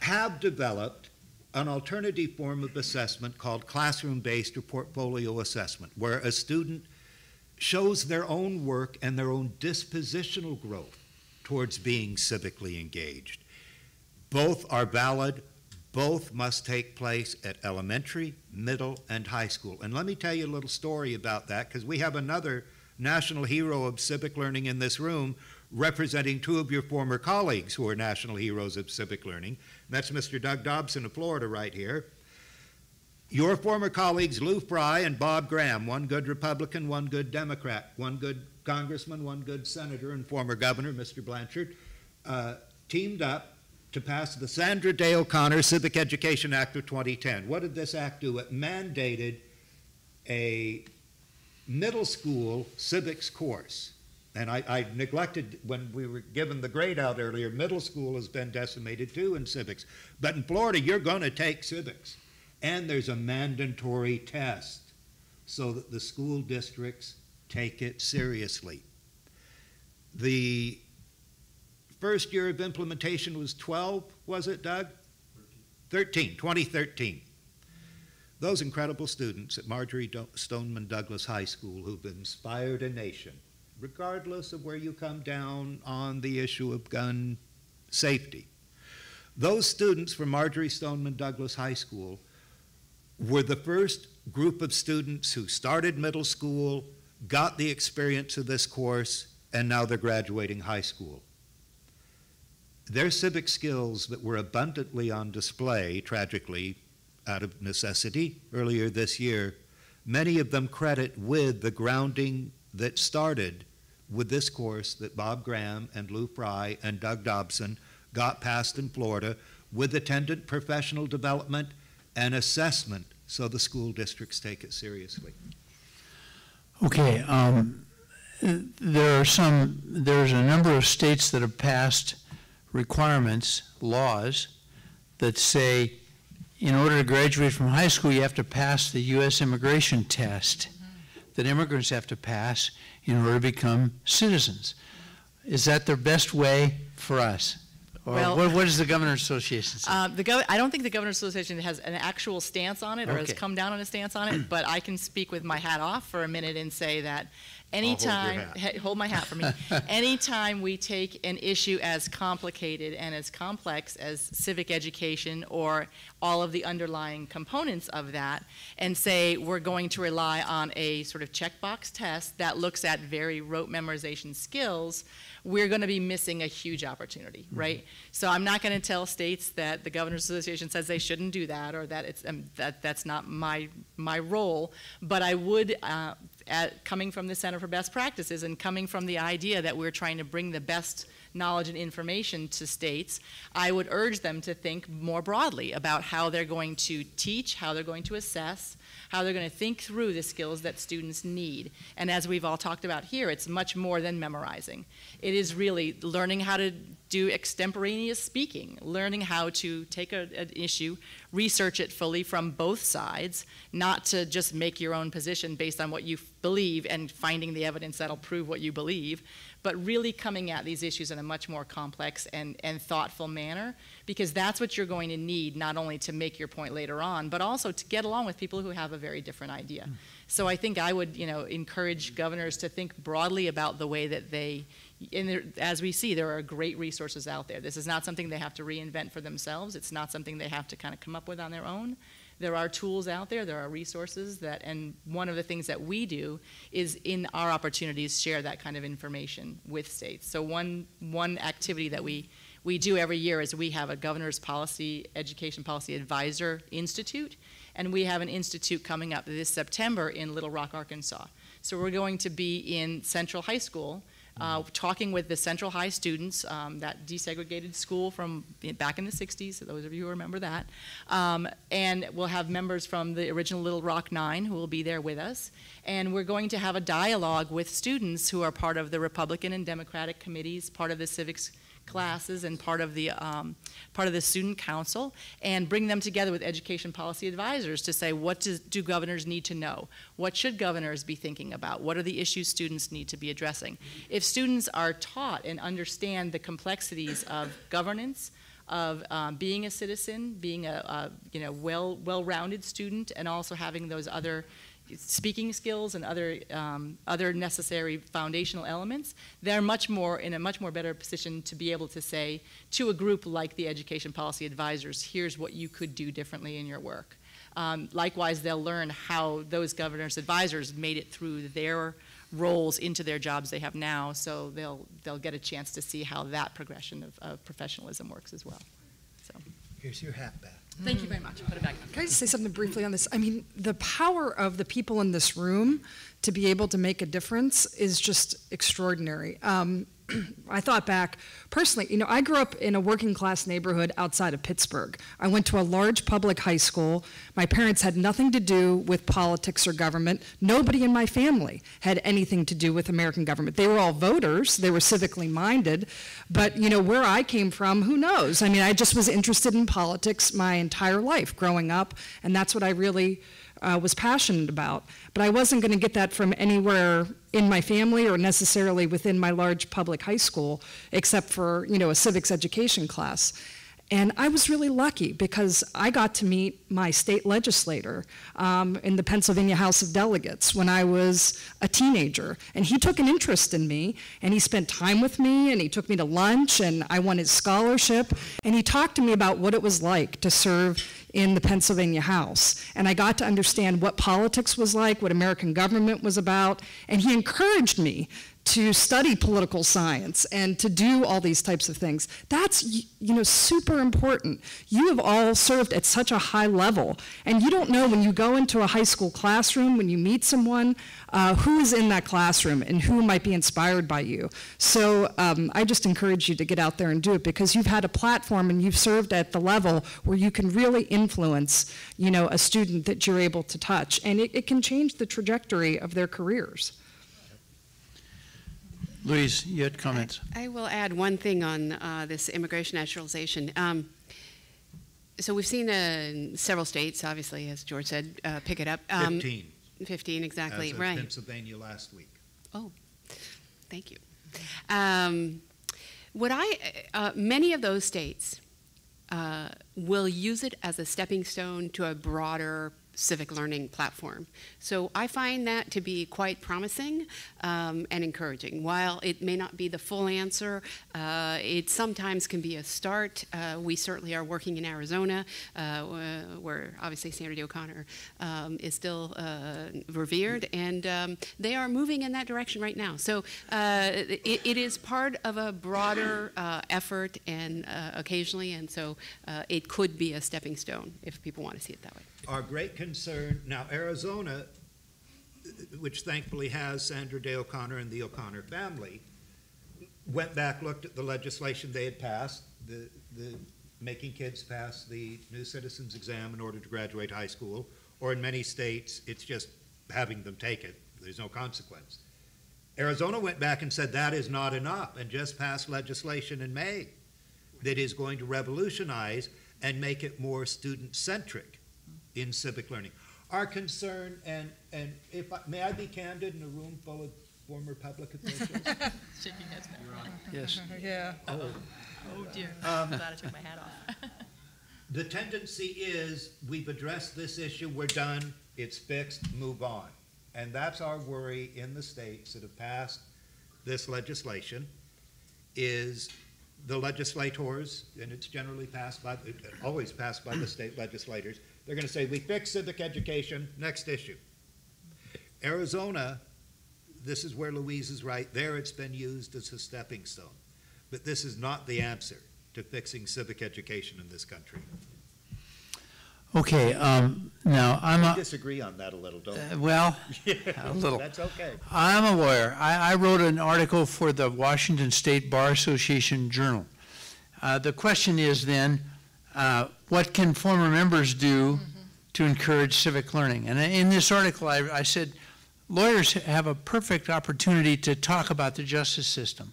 Have developed an alternative form of assessment called classroom-based or portfolio assessment, where a student shows their own work and their own dispositional growth towards being civically engaged. Both are valid. Both must take place at elementary, middle, and high school. And let me tell you a little story about that, because we have another national hero of civic learning in this room, representing two of your former colleagues who are national heroes of civic learning. That's Mr. Doug Dobson of Florida right here. Your former colleagues, Lou Fry and Bob Graham, one good Republican, one good Democrat, one good congressman, one good senator, and former governor, Mr. Blanchard, teamed up to pass the Sandra Day O'Connor Civic Education Act of 2010. What did this act do? It mandated a middle school civics course. And I neglected, when we were given the grade out earlier, middle school has been decimated too in civics. But in Florida, you're going to take civics. And there's a mandatory test so that the school districts take it seriously. The first year of implementation was 12, was it, Doug? 2013. Those incredible students at Marjorie Stoneman Douglas High School who've inspired a nation, regardless of where you come down on the issue of gun safety. Those students from Marjorie Stoneman Douglas High School were the first group of students who started middle school, got the experience of this course, and now they're graduating high school. Their civic skills that were abundantly on display, tragically, out of necessity, earlier this year, many of them credit with the grounding that started with this course that Bob Graham and Lou Fry and Doug Dobson got passed in Florida, with attendant professional development and assessment so the school districts take it seriously. Okay, there's a number of states that have passed requirements, laws, that say in order to graduate from high school, you have to pass the U.S. immigration test that immigrants have to pass in order to become citizens. Is that the best way for us? Or well, what does the Governor's Association say? I don't think the Governor's Association has an actual stance on it or has come down on a stance on it, but I can speak with my hat off for a minute and say that Anytime, I'll hold your hat. hold my hat for me. Anytime we take an issue as complicated and as complex as civic education or all of the underlying components of that and say we're going to rely on a sort of checkbox test that looks at very rote memorization skills, we're going to be missing a huge opportunity, right? So I'm not going to tell states that the Governor's Association says they shouldn't do that or that it's that's not my role, but I would, coming from the Center for Best Practices and coming from the idea that we're trying to bring the best knowledge and information to states, I would urge them to think more broadly about how they're going to teach, how they're going to assess, how they're going to think through the skills that students need. And as we've all talked about here, it's much more than memorizing. It is really learning how to do extemporaneous speaking, learning how to take an issue, research it fully from both sides, not to just make your own position based on what you believe and finding the evidence that'll prove what you believe, but really coming at these issues in a much more complex and thoughtful manner, because that's what you're going to need, not only to make your point later on, but also to get along with people who have a very different idea. So I think I would, encourage governors to think broadly about the way that they, and there, as we see, there are great resources out there. This is not something they have to reinvent for themselves. It's not something they have to kind of come up with on their own. There are tools out there, there are resources that, and one of the things that we do is in our opportunities share that kind of information with states. So one activity that we do every year is we have a Governor's Education Policy Advisor Institute, and we have an institute coming up this September in Little Rock, Arkansas. So we're going to be in Central High School talking with the Central High students, that desegregated school from back in the 60s, so those of you who remember that. And we'll have members from the original Little Rock 9 who will be there with us. And we're going to have a dialogue with students who are part of the Republican and Democratic committees, part of the civics classes and part of the student council, and bring them together with education policy advisors to say, what do governors need to know? What should governors be thinking about? What are the issues students need to be addressing? If students are taught and understand the complexities of governance, of being a citizen, being a well-rounded student, and also having those other speaking skills and other necessary foundational elements, they're in a much more better position to be able to say to a group like the education policy advisors, here's what you could do differently in your work. Likewise, they'll learn how those governors advisors made it through their roles into their jobs they have now, so they'll get a chance to see how that progression of professionalism works as well. So. Here's your hat back. Thank you very much. Put it back. Can I just say something briefly on this? I mean, the power of the people in this room to be able to make a difference is just extraordinary. I thought back, personally, I grew up in a working class neighborhood outside of Pittsburgh. I went to a large public high school. My parents had nothing to do with politics or government. Nobody in my family had anything to do with American government. They were all voters. They were civically minded. But, where I came from, who knows? I mean, I just was interested in politics my entire life growing up, and that's what I really was passionate about. But I wasn't going to get that from anywhere in my family or necessarily within my large public high school, except for, a civics education class. And I was really lucky because I got to meet my state legislator in the Pennsylvania House of Delegates when I was a teenager. And he took an interest in me, and he spent time with me, and he took me to lunch, and I won his scholarship. And he talked to me about what it was like to serve in the Pennsylvania House. And I got to understand what politics was like, what American government was about, and he encouraged me to study political science and to do all these types of things. That's, super important. You have all served at such a high level, and you don't know when you go into a high school classroom, when you meet someone, who is in that classroom and who might be inspired by you. So I just encourage you to get out there and do it, because you've had a platform and you've served at the level where you can really influence, a student that you're able to touch, and it can change the trajectory of their careers. Louise, you had comments. I will add one thing on this immigration naturalization. So we've seen several states, obviously, as George said, pick it up. 15. 15, exactly, as of right. Pennsylvania last week. Oh, thank you. Many of those states will use it as a stepping stone to a broader civic learning platform. So I find that to be quite promising and encouraging. While it may not be the full answer, it sometimes can be a start. We certainly are working in Arizona, where obviously Sandra Day O'Connor is still revered, and they are moving in that direction right now. So it is part of a broader effort, and occasionally, and so it could be a stepping stone if people want to see it that way. Our great concern, now Arizona, which thankfully has Sandra Day O'Connor and the O'Connor family, went back, looked at the legislation they had passed, the making kids pass the new citizens exam in order to graduate high school, or in many states, it's just having them take it. There's no consequence. Arizona went back and said that is not enough, and just passed legislation in May that is going to revolutionize and make it more student-centric in civic learning. Our concern, and if may I be candid in a room full of former public officials? Shaking heads now. Yes. Yeah. Oh dear. I'm glad I took my hat off. The tendency is we've addressed this issue, we're done, it's fixed, move on. And that's our worry in the states that have passed this legislation, is the legislators, and it's generally passed by, always passed by the state legislators, they're going to say, we fix civic education, next issue. Arizona, this is where Louise is right, there it's been used as a stepping stone. But this is not the answer to fixing civic education in this country. Okay, now I disagree on that a little, don't I? well, a little. That's okay. I'm a lawyer. I wrote an article for the Washington State Bar Association Journal. The question is then, what can former members do to encourage civic learning? And in this article, I said, lawyers have a perfect opportunity to talk about the justice system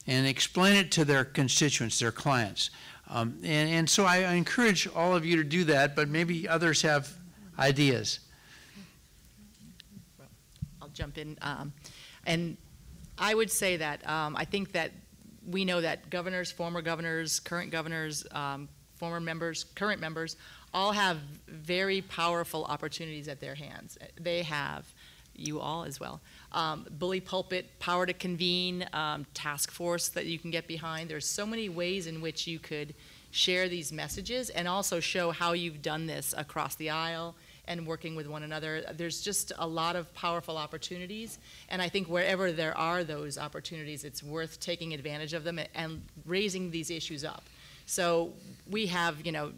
and explain it to their constituents, their clients. And so I encourage all of you to do that, but maybe others have ideas. I'll jump in. And I would say that I think that we know that governors, former governors, current governors, former members, current members, all have very powerful opportunities at their hands. They have, you all as well, bully pulpit, power to convene, task force that you can get behind. There's so many ways in which you could share these messages and also show how you've done this across the aisle and working with one another. There's just a lot of powerful opportunities, and I think wherever there are those opportunities, it's worth taking advantage of them and raising these issues up. So we have, you know,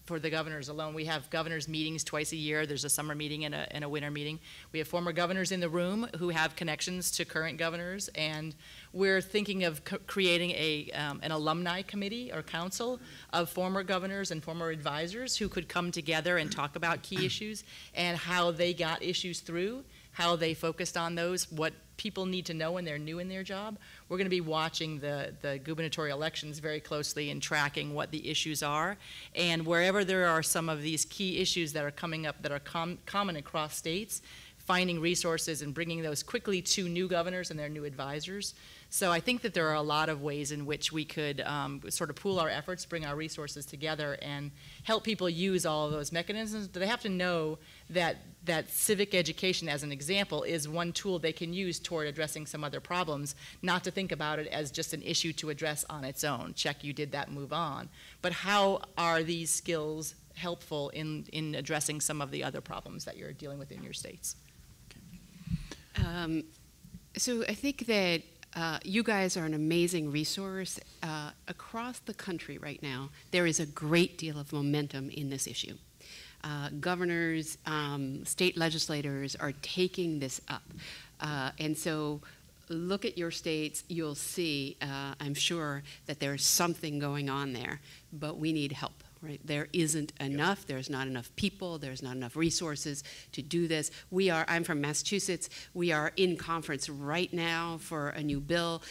for the governors alone, we have governors meetings twice a year. There's a summer meeting and a winter meeting. We have former governors in the room who have connections to current governors, and we're thinking of creating an alumni committee or council of former governors and former advisors who could come together and talk about key issues and how they got issues through, how they focused on those, what people need to know when they're new in their job. We're going to be watching the gubernatorial elections very closely and tracking what the issues are. And wherever there are some of these key issues that are coming up that are common across states, finding resources and bringing those quickly to new governors and their new advisors. So I think that there are a lot of ways in which we could sort of pool our efforts, bring our resources together, and help people use all of those mechanisms. But they have to know that civic education, as an example, is one tool they can use toward addressing some other problems, not to think about it as just an issue to address on its own. Check, you did that, move on. But how are these skills helpful in addressing some of the other problems that you're dealing with in your states? So I think that you guys are an amazing resource. Across the country right now, there is a great deal of momentum in this issue. Governors, state legislators are taking this up. And so look at your states, you'll see, I'm sure, that there's something going on there, but we need help. Right? There isn't enough, there's not enough people, there's not enough resources to do this. I'm from Massachusetts, we are in conference right now for a new bill.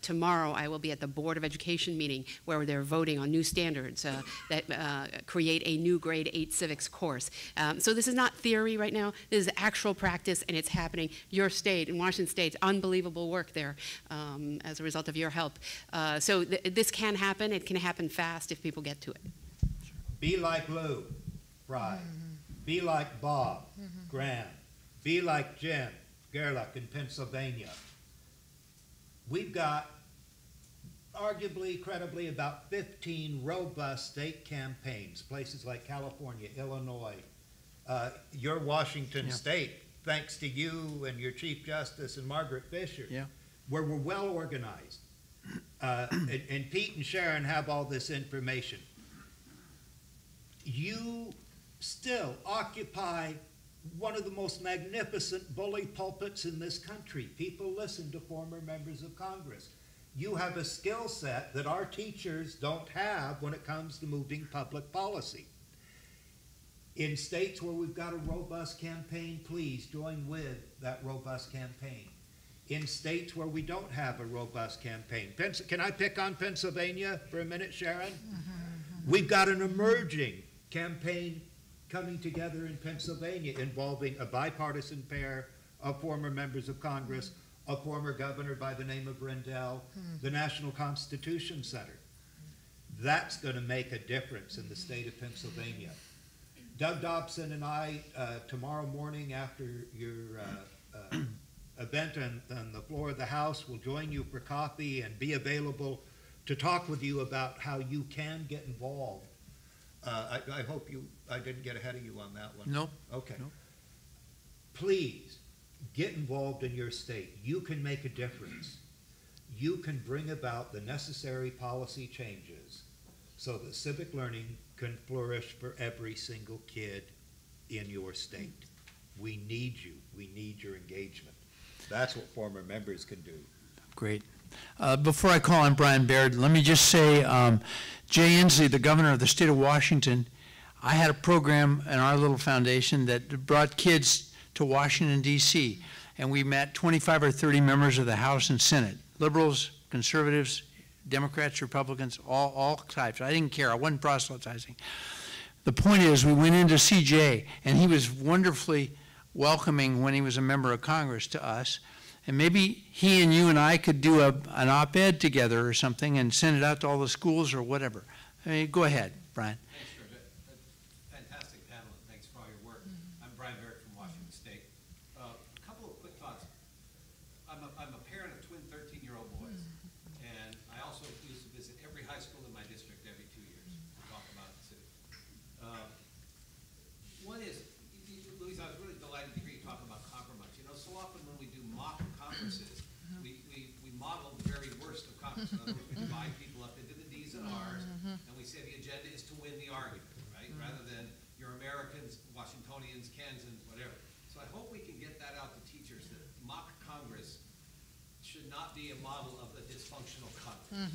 Tomorrow I will be at the Board of Education meeting where they're voting on new standards that create a new grade 8 civics course. So this is not theory right now, this is actual practice, and it's happening. Your state, in Washington State, unbelievable work there as a result of your help. So this can happen, it can happen fast if people get to it. Be like Lou, Fry. Be like Bob Graham. Be like Jim Gerlach in Pennsylvania. We've got arguably, credibly, about 15 robust state campaigns, places like California, Illinois, your Washington state, thanks to you and your Chief Justice and Margaret Fisher, where we're well organized. And Pete and Sharon have all this information. You still occupy one of the most magnificent bully pulpits in this country. People listen to former members of Congress. You have a skill set that our teachers don't have when it comes to moving public policy. In states where we've got a robust campaign, please join with that robust campaign. In states where we don't have a robust campaign. Can I pick on Pennsylvania for a minute, Sharon? We've got an emerging campaign coming together in Pennsylvania involving a bipartisan pair of former members of Congress, a former governor by the name of Rendell, the National Constitution Center. That's going to make a difference in the state of Pennsylvania. Doug Dobson and I, tomorrow morning after your event on the floor of the House, will join you for coffee and be available to talk with you about how you can get involved. I hope I didn't get ahead of you on that one. No. Okay. No. Please get involved in your state. You can make a difference. You can bring about the necessary policy changes so that civic learning can flourish for every single kid in your state. We need you. We need your engagement. That's what former members can do. Great. Before I call on Brian Baird, let me just say, Jay Inslee, the governor of the state of Washington, I had a program in our little foundation that brought kids to Washington, D.C., and we met 25 or 30 members of the House and Senate, liberals, conservatives, Democrats, Republicans, all types. I didn't care. I wasn't proselytizing. The point is, we went in to see Jay, and he was wonderfully welcoming when he was a member of Congress to us. And maybe he and you and I could do an op-ed together or something and send it out to all the schools or whatever. I mean, go ahead, Brian. Thanks, George. Fantastic panel, and thanks for all your work. I'm Brian Barrett from Washington State. A couple of quick thoughts. I'm a parent of twin 13-year-old boys, and I also used to visit every high school in my district every 2 years to talk about the city. One is, Louise, I was really delighted to hear you talk about compromise. You know, so often when we do mock Congresses, we model the very worst of Congress. In other words, we divide people up into the D's and R's, and we say the agenda is to win the argument, right? Rather than you're Americans, Washingtonians, Kansans, whatever. So I hope we can get that out to teachers, that mock Congress should not be a model of a dysfunctional Congress.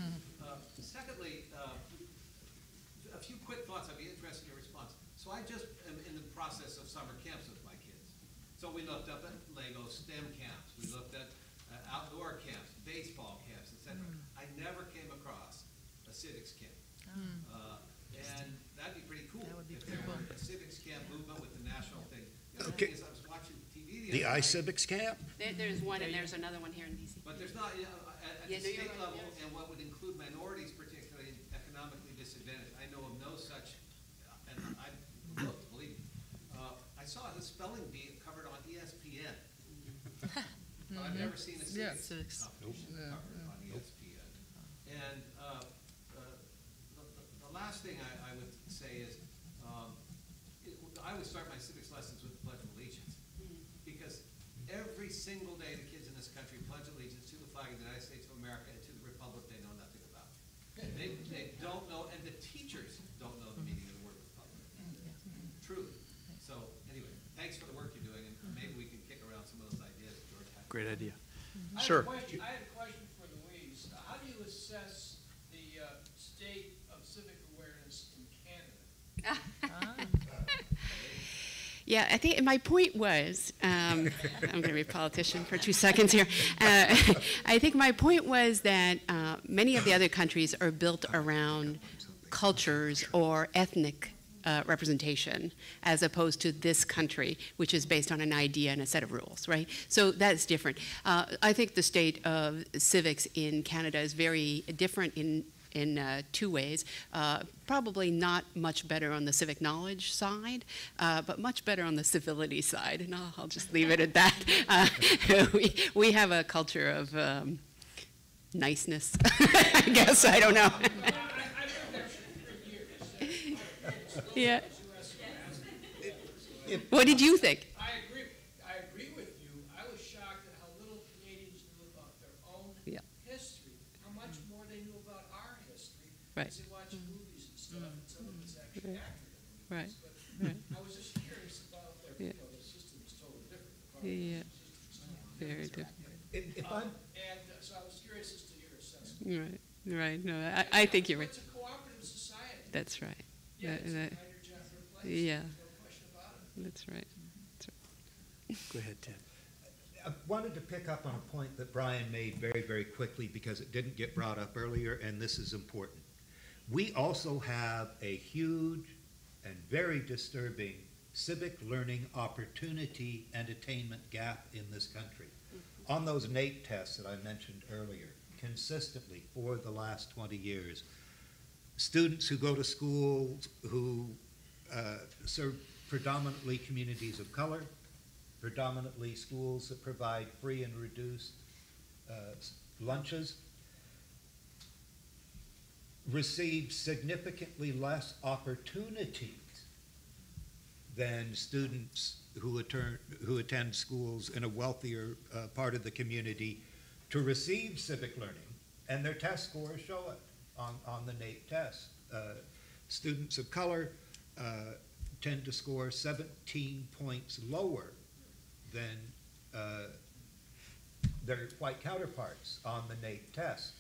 Secondly, a few quick thoughts. I'd be interested in your response. So I just am in the process of summer camps with my kids. So we looked up at Lego STEM camps. We looked at outdoor camps, baseball camps, etc. I never came across a civics camp. And that'd be pretty cool. That would be pretty cool. A civics camp movement with the national thing. The other thing is I was watching TV The iCivics camp? There's one, and there's another one here in D.C. But there's not, at the state level, and what would include minorities, particularly economically disadvantaged. I know of no such, and I looked, believe me. I saw the spelling bee covered on ESPN. But I've never seen a civics competition covered on ESPN. And the last thing I would say is, I would start my civics lessons with the Pledge of Allegiance. Because every single day the kids in this country pledge allegiance to the flag of the United States of America and to the republic they know nothing about. They don't know, and the teachers don't know the meaning of the word republic. Truly. So anyway, thanks for the work you're doing, and maybe we can kick around some of those ideas that George had. Great idea. Sir. Sir. I have a question for Louise. How do you assess the state of civic awareness in Canada? Yeah, I think my point was, I'm going to be a politician for 2 seconds here. I think my point was that many of the other countries are built around cultures or ethnic representation, as opposed to this country, which is based on an idea and a set of rules, right? So that's different. I think the state of civics in Canada is very different in in two ways. Probably not much better on the civic knowledge side, but much better on the civility side, and I'll just leave it at that. We have a culture of niceness, I guess, I don't know. Yeah. What did you think? I agree with you. I was shocked at how little Canadians knew about their own history, how much more they knew about our history. Right. As they watch movies and stuff, and some of it's actually accurate. Right. But I was just curious about their, you know, the system is totally different. Yeah. Very different. If I'm, And so I was curious as to your assessment. Right. No, I think you're right. It's a cooperative society. That's right. Yeah, it's a kinder, gentler place. Yeah. There's no question about it. That's right. Go ahead, Ted. I wanted to pick up on a point that Brian made very, very quickly because it didn't get brought up earlier, and this is important. We also have a huge and very disturbing civic learning opportunity and attainment gap in this country. On those NAEP tests that I mentioned earlier, consistently for the last 20 years, students who go to schools who serve predominantly communities of color, predominantly schools that provide free and reduced lunches, receive significantly less opportunities than students who attend schools in a wealthier part of the community to receive civic learning, and their test scores show it on the NAEP test. Students of color tend to score 17 points lower than their white counterparts on the NAEP test.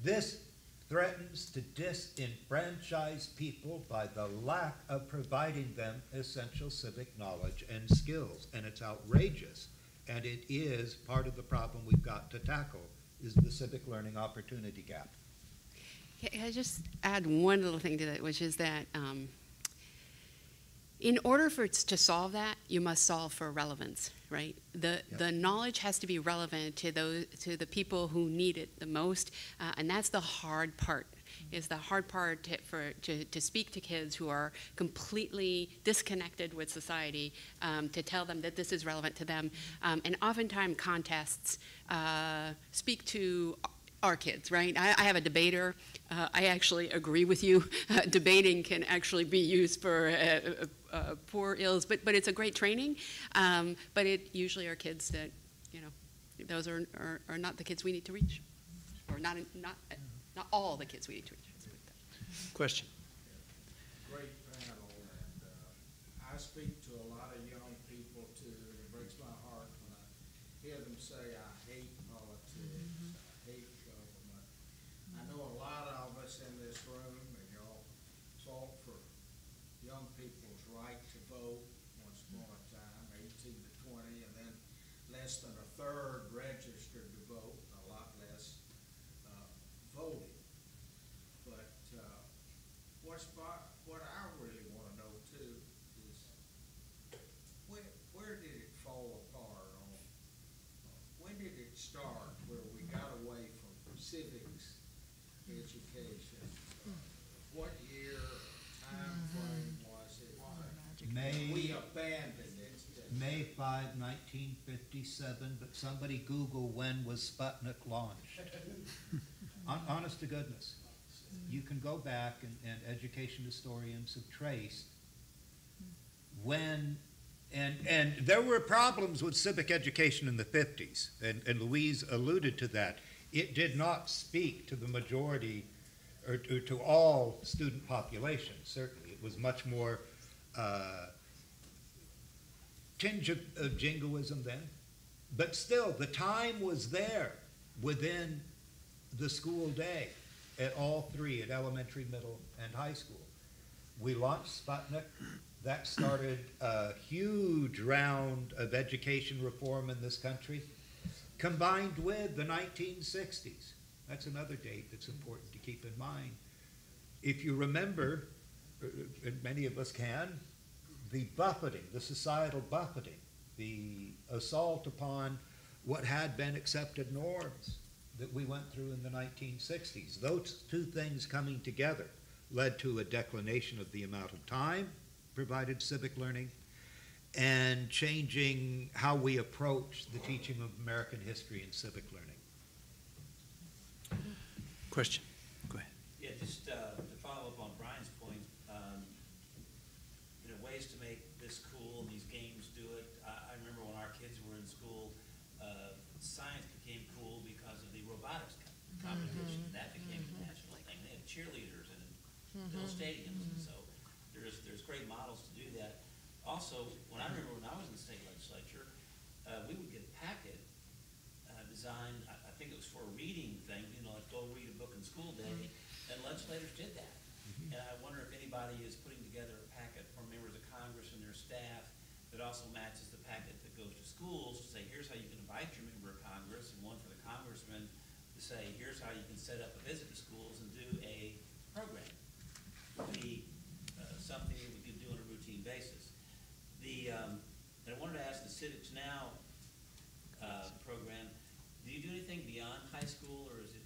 This threatens to disenfranchise people by the lack of providing them essential civic knowledge and skills, and it's outrageous. And it is part of the problem we've got to tackle, is the civic learning opportunity gap. Can I just add one little thing to that, which is that in order for it to solve that, you must solve for relevance, right? The knowledge has to be relevant to the people who need it the most, and that's the hard part. Is the hard part to speak to kids who are completely disconnected with society, to tell them that this is relevant to them. And oftentimes contests speak to our kids, right? I have a debater. I actually agree with you. Debating can actually be used for poor ills, but it's a great training. But it usually are kids that, you know, those are not the kids we need to reach, or not all the kids we need to reach. Question. Great panel, and I speak to a lot of young people too, and it breaks my heart when I hear them say, I hate politics, I hate government. I know a lot of us in this room, and y'all fought for young people's right to vote once upon a time, 18 to 20, and then less than a third registered to vote, and a lot less voted. What I really want to know too is where did it fall apart on? When did it start where we got away from civics education? What year, time frame was it? We abandoned it. May 5, 1957, but somebody Google when was Sputnik launched. Honest to goodness. You can go back, and education historians have traced when, and there were problems with civic education in the 50s, and Louise alluded to that. It did not speak to the majority, or to all student populations, certainly. It was much more tinge of jingoism then, but still, the time was there within the school day. At all three, at elementary, middle, and high school. We launched Sputnik. That started a huge round of education reform in this country, combined with the 1960s. That's another date that's important to keep in mind. If you remember, and many of us can, the buffeting, the societal buffeting, the assault upon what had been accepted norms that we went through in the 1960s. Those two things coming together led to a declination of the amount of time provided civic learning and changing how we approach the teaching of American history and civic learning. Question? Go ahead. Yeah, just to follow up on Brian's point, ways to make this cool and these games do it. I remember when our kids were in school, science became cool because of the robotics competition. That became a national thing. They had cheerleaders and little stadiums, and so there's great models to do that. Also, when I remember when I was in the state legislature, we would get a packet designed. I think it was for a reading thing. Like go read a book in school day, and legislators did that. And I wonder if anybody is putting together a packet for members of Congress and their staff that also matches the packet that goes to schools to say, here's how you can invite your member of Congress, and one for the congressman to say, here's how you can set up a visit to schools and do a program. It would be something that we could do on a routine basis. And I wanted to ask the Civics Now program, do you do anything beyond high school, or is it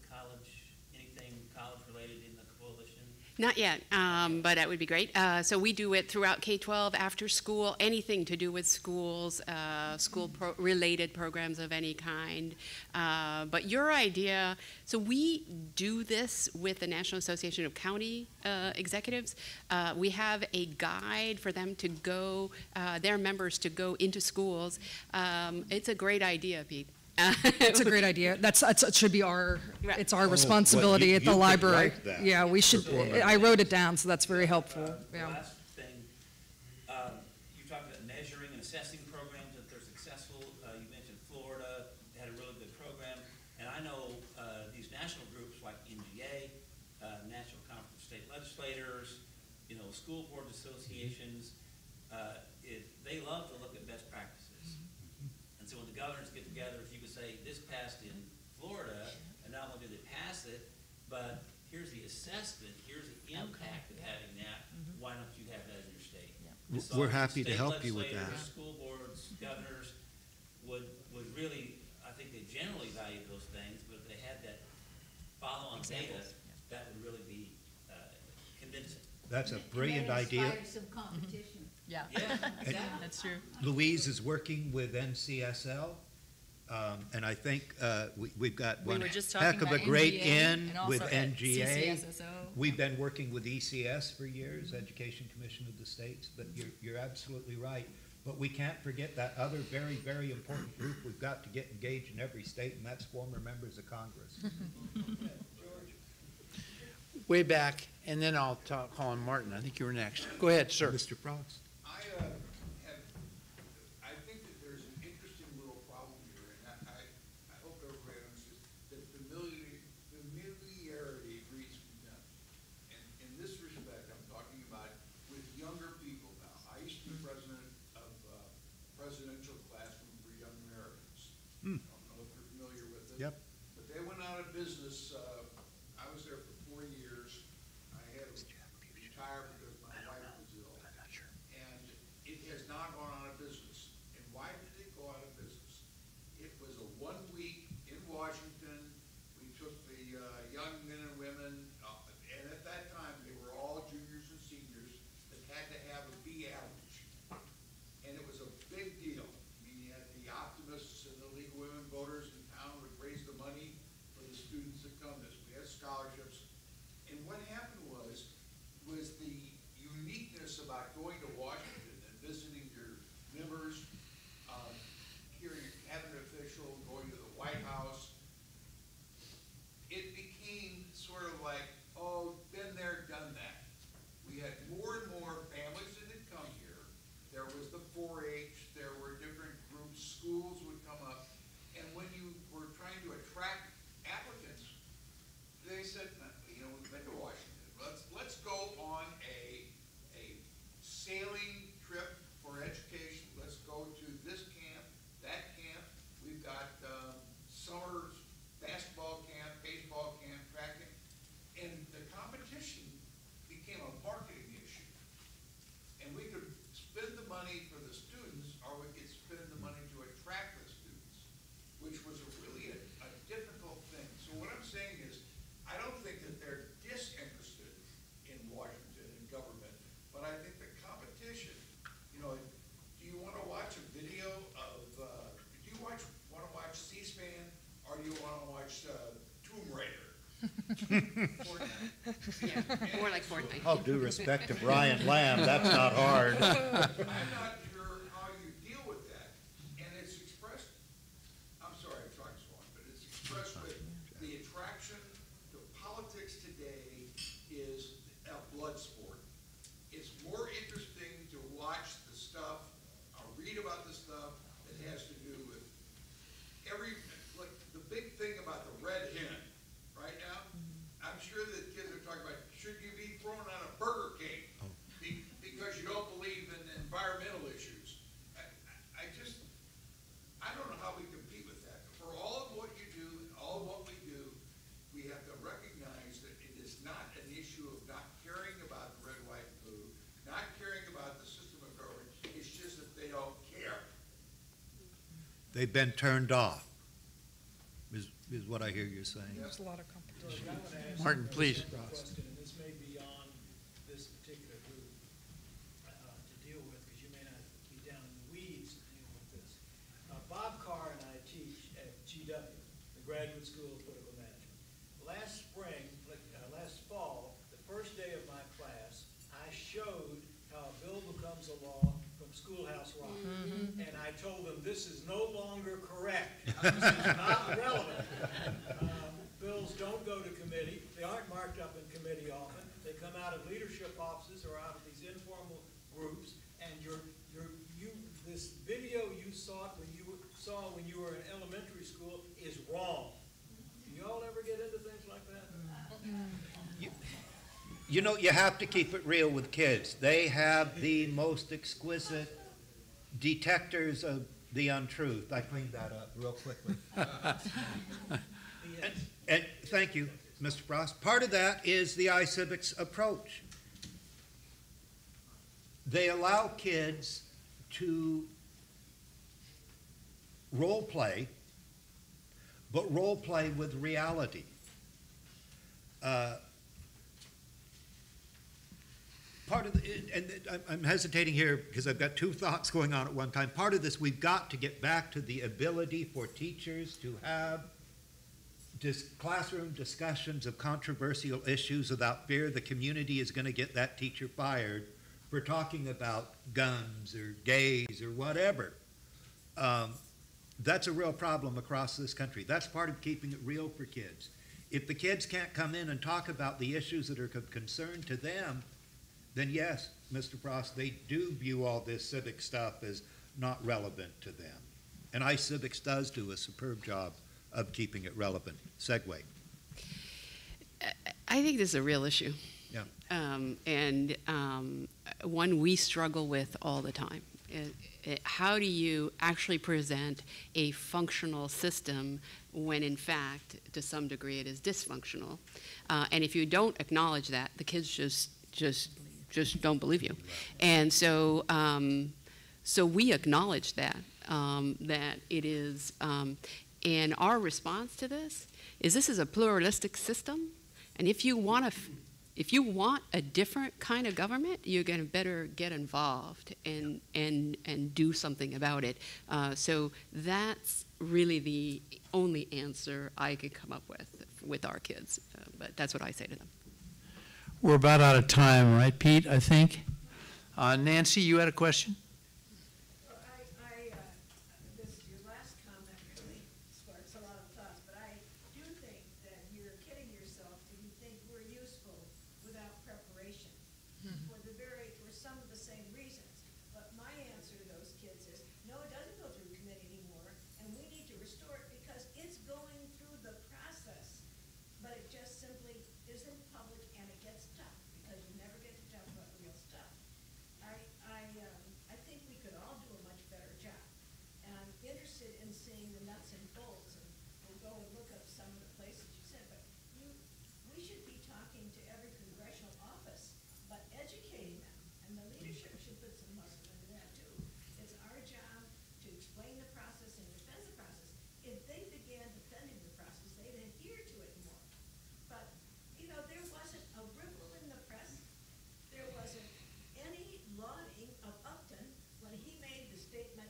college, anything college related in the coalition? Not yet, but that would be great. So we do it throughout K-12, after school, anything to do with schools, related programs of any kind. But your idea, so we do this with the National Association of County Executives. We have a guide for them to go, their members to go into schools. It's a great idea, Pete. It's a great idea. It should be it's our responsibility at the you could library. write that Yeah, we should. I wrote it down, so that's very helpful. The Yeah. last thing, you talked about measuring and assessing programs that they're successful. You mentioned Florida had a really good program, and I know these national groups like NGA, National Conference of State Legislators, school board associations. They love to look at best practices. And so when the governors get together, if you could say, this passed in Florida, and not only did they pass it, but here's the assessment, here's the impact of having that, why don't you have that in your state? So We're happy to state help you with that. legislators, school boards, governors would really, I think they generally value those things, but if they had that follow-on data, that would really be convincing. That's a brilliant idea. Inspire some competition. Yeah, Yeah, exactly. that's true. Louise is working with NCSL, and I think we've got We one were just heck talking of a about great NGA in and with also at NGA. CCSSO. We've been working with ECS for years, Education Commission of the States, but you're absolutely right. But we can't forget that other very, very important group we've got to get engaged in every state, and that's former members of Congress. Way back, and then I'll call on Martin. I think you were next. Go ahead, sir. Mr. Prox? I think that there's an interesting little problem here, and I hope everybody understands that familiarity breeds contempt. And in this respect, I'm talking about with younger people now. I used to be president of presidential classroom for young Americans. I don't know if you're familiar with it. Yep. But they went out of business. I was there for 4 years. I had to retire because my wife was ill. And it has not gone out of business. And why did it go out of business? It was a 1 week in Washington. We took the young men and women, and at that time they were all juniors and seniors that had to have a B average. And it was a big deal. I mean, you had the optimists and the League of Women Voters in town would raise the money for the students that come this. We had scholarships. And what happened was the watch Tomb Raider. Yeah, more like Fortnite. All due respect to Brian Lamb, that's not hard. I'm not sure how you deal with that, and it's expressed, I'm sorry I'm talking so long, but it's expressed with the attraction to politics today is a blood sport. It's more interesting to watch the stuff, or read about the stuff that has to do with like the big thing about the red hen right now. I'm sure that kids are talking about, should you be thrown on a Burger King because you don't believe in environmental issues? I don't know how we compete with that. For all of what you do and all of what we do, we have to recognize that it is not an issue of not caring about the red, white, and blue, not caring about the system of government. It's just that they don't care. They've been turned off, is what I hear you saying. There's a lot of competition. Martin, please. Question, and this may be beyond this particular group to deal with, because you may not be down in the weeds to deal with this. Bob Carr and I teach at GW, the Graduate School of Political Management. Last spring, last fall, the first day of my class, I showed how a bill becomes a law from Schoolhouse Rock. And I told them, this is no longer correct. This is not relevant. Bills don't go to committee. They aren't marked up in committee often. They come out of leadership offices or out of these informal groups. And this video you saw when you were in elementary school is wrong. Do y'all ever get into things like that? You know, you have to keep it real with kids. They have the most exquisite detectors of the untruth. I cleaned that up real quickly. And thank you, Mr. Frost. Part of that is the iCivics approach. They allow kids to role play, but role play with reality. Part of I'm hesitating here because I've got two thoughts going on at one time. Part of this, we've got to get back to the ability for teachers to have classroom discussions of controversial issues without fear the community is going to get that teacher fired for talking about guns or gays or whatever. That's a real problem across this country. That's part of keeping it real for kids. If the kids can't come in and talk about the issues that are of concern to them, then yes, Mr. Frost, they do view all this civic stuff as not relevant to them. And iCivics does do a superb job of keeping it relevant. Segue. I think this is a real issue. Yeah. And one we struggle with all the time. How do you actually present a functional system when in fact, to some degree, it is dysfunctional? And if you don't acknowledge that, the kids just don't believe you. And so, so we acknowledge that, that it is, and our response to this is a pluralistic system, and if you want a different kind of government, you're going to better get involved and do something about it. So that's really the only answer I could come up with our kids, but that's what I say to them. We're about out of time, right, Pete, I think? Nancy, you had a question? Your last comment really sparks a lot of thoughts, but I do think that you're kidding yourself if you think we're useful without preparation for some of the same reasons. But my answer to those kids is, no, it doesn't go through committee anymore, and we need to restore it because it's going through the process, but it just simply isn't public, and it gets tough because you never get to talk about real stuff. I think we could all do a much better job. And I'm interested in seeing the nuts and bolts, and we'll go and look up some of the places you said, but we should be talking to every congressional office, but educating them, and the leadership should put some muscle into that too. It's our job to explain the process and defend the process. If they began defending the process, they'd adhere to it more. But, there wasn't a ripple in the press. There wasn't any lauding of Upton when he made the statement,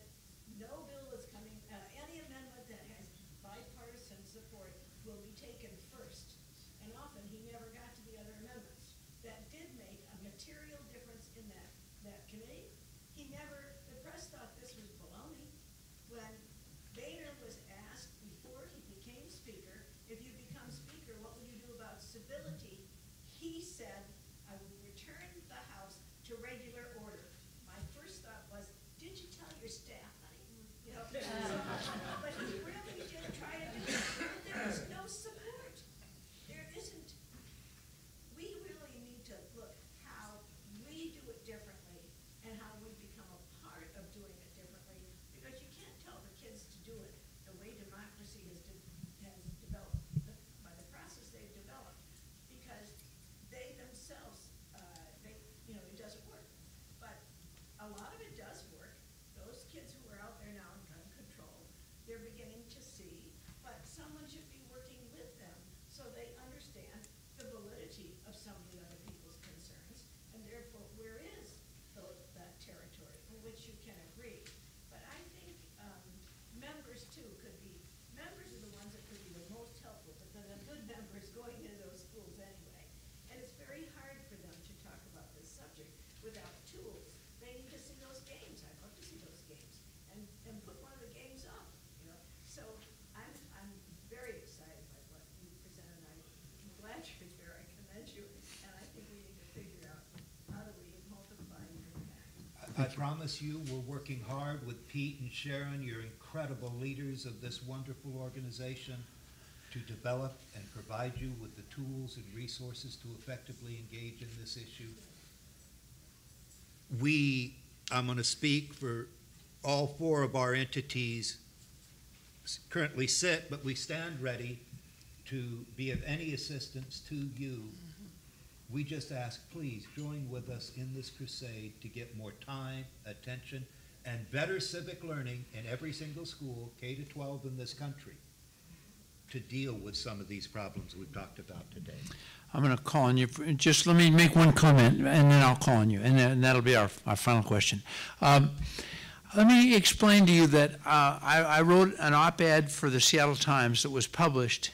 no bill is coming, any amendment that said I would return the house to regular order. My first thought was, did you tell your staff, honey? You know, but he really did try to do it. But there is no support. There isn't. We really need to look how we do it differently and how we become a part of doing it differently, because you can't tell the kids to do it the way democracy has developed, by the process they've developed, because they themselves, it doesn't work. But a lot of it does work. Those kids who are out there now in gun control, they're beginning to see, but someone should be working with them so they understand the validity of some of the other people's concerns, and therefore where is that territory in which you can agree. But I think members too members are the ones that could be the most helpful, but then the good members going into those schools anyway. And it's very hard for them to talk about this subject without tools. They need to see those games. I'd love to see those games and put one of the games up, you know. So I'm very excited by what you presented. I'm glad you're there. I commend you. And I think we need to figure out how do we multiply your impact. I promise you, we're working hard with Pete and Sharon, you're incredible leaders of this wonderful organization, to develop and provide you with the tools and resources to effectively engage in this issue. I'm going to speak for all four of our entities currently sit, but we stand ready to be of any assistance to you. We just ask, please join with us in this crusade to get more time, attention, and better civic learning in every single school, K-12 in this country, to deal with some of these problems we've talked about today. I'm going to call on you. Just let me make one comment, and then I'll call on you, and then that'll be our final question. Let me explain to you that I wrote an op-ed for the Seattle Times that was published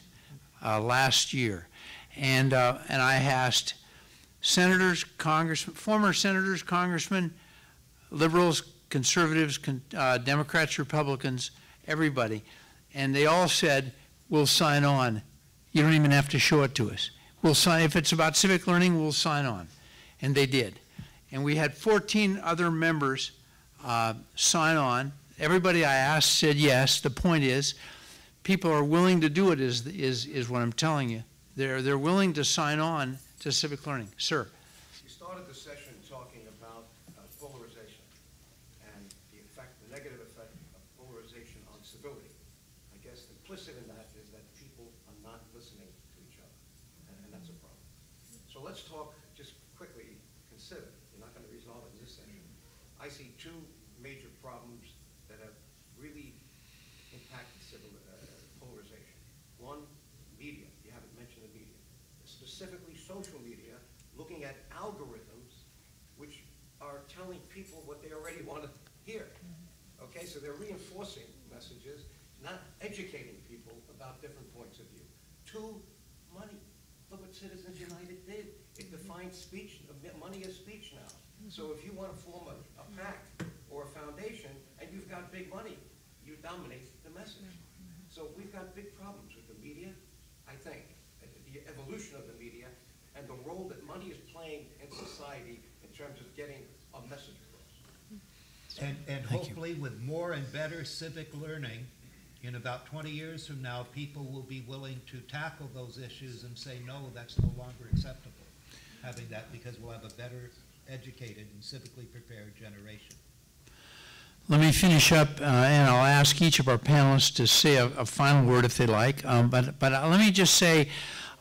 last year, and I asked senators, congressmen, former senators, congressmen, liberals, conservatives, Democrats, Republicans, everybody, and they all said, we'll sign on. You don't even have to show it to us. We'll sign, if it's about civic learning, we'll sign on. And they did. And we had 14 other members sign on. Everybody I asked said yes. The point is, people are willing to do it is what I'm telling you. They're willing to sign on to civic learning. Sir. You started the session talking about polarization and the negative effect of polarization on civility. I guess implicit in that is that people are not listening to each other, and that's a problem. So let's talk just quickly, consider, you're not going to resolve it in this session. I see two major problems that have really impacted polarization. One, media. You haven't mentioned the media. Specifically social media, looking at algorithms which are telling people what they already want to hear. Okay, so they're reinforcing messages, not educating people about different points of view. Two, money. Look what Citizens United did. It defines speech, money is speech now. So if you want to form a PAC or a foundation and you've got big money, you dominate the message. So we've got big problems with the media, I think, the evolution of the media and the role that money is playing in society in terms of getting a message across. And hopefully with more and better civic learning, in about 20 years from now, people will be willing to tackle those issues and say, no, that's no longer acceptable, having that, because we'll have a better educated and civically prepared generation. Let me finish up, and I'll ask each of our panelists to say a final word if they like. But let me just say,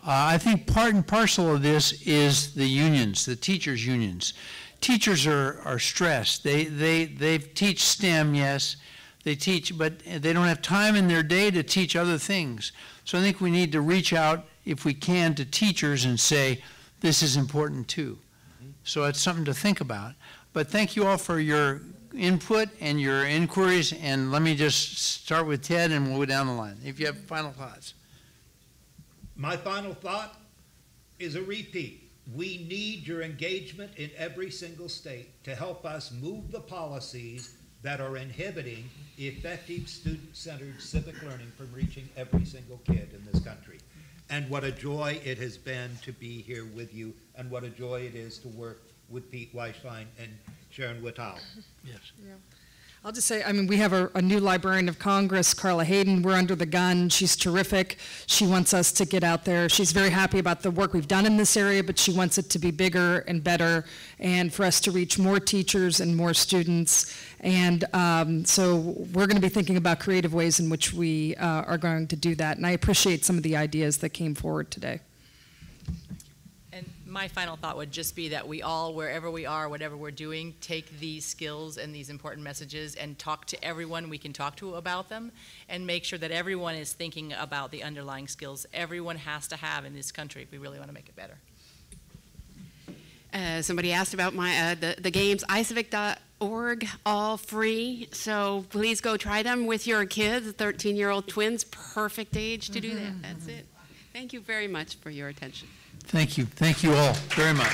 I think part and parcel of this is the unions, the teachers' unions. Teachers are stressed. They teach STEM, yes, they teach, but they don't have time in their day to teach other things. So I think we need to reach out, if we can, to teachers and say, this is important too. So it's something to think about. But thank you all for your input and your inquiries, and let me just start with Ted and we'll go down the line. If you have final thoughts. My final thought is a repeat. We need your engagement in every single state to help us move the policies that are inhibiting effective student-centered civic learning from reaching every single kid in this country. and what a joy it has been to be here with you, and what a joy it is to work with Pete Weislein and Sharon Whittal. Yes. I'll just say, I mean, we have a new Librarian of Congress, Carla Hayden. We're under the gun. She's terrific. She wants us to get out there. She's very happy about the work we've done in this area, but she wants it to be bigger and better, and for us to reach more teachers and more students. And so we're going to be thinking about creative ways in which we are going to do that. And I appreciate some of the ideas that came forward today. And my final thought would just be that we all, wherever we are, whatever we're doing, take these skills and these important messages and talk to everyone we can talk to about them, and make sure that everyone is thinking about the underlying skills everyone has to have in this country if we really want to make it better. Somebody asked about my the games, iCivic.org, all free. So please go try them with your kids, 13-year-old twins, perfect age to do that. That's it. Thank you very much for your attention. Thank you. Thank you all very much.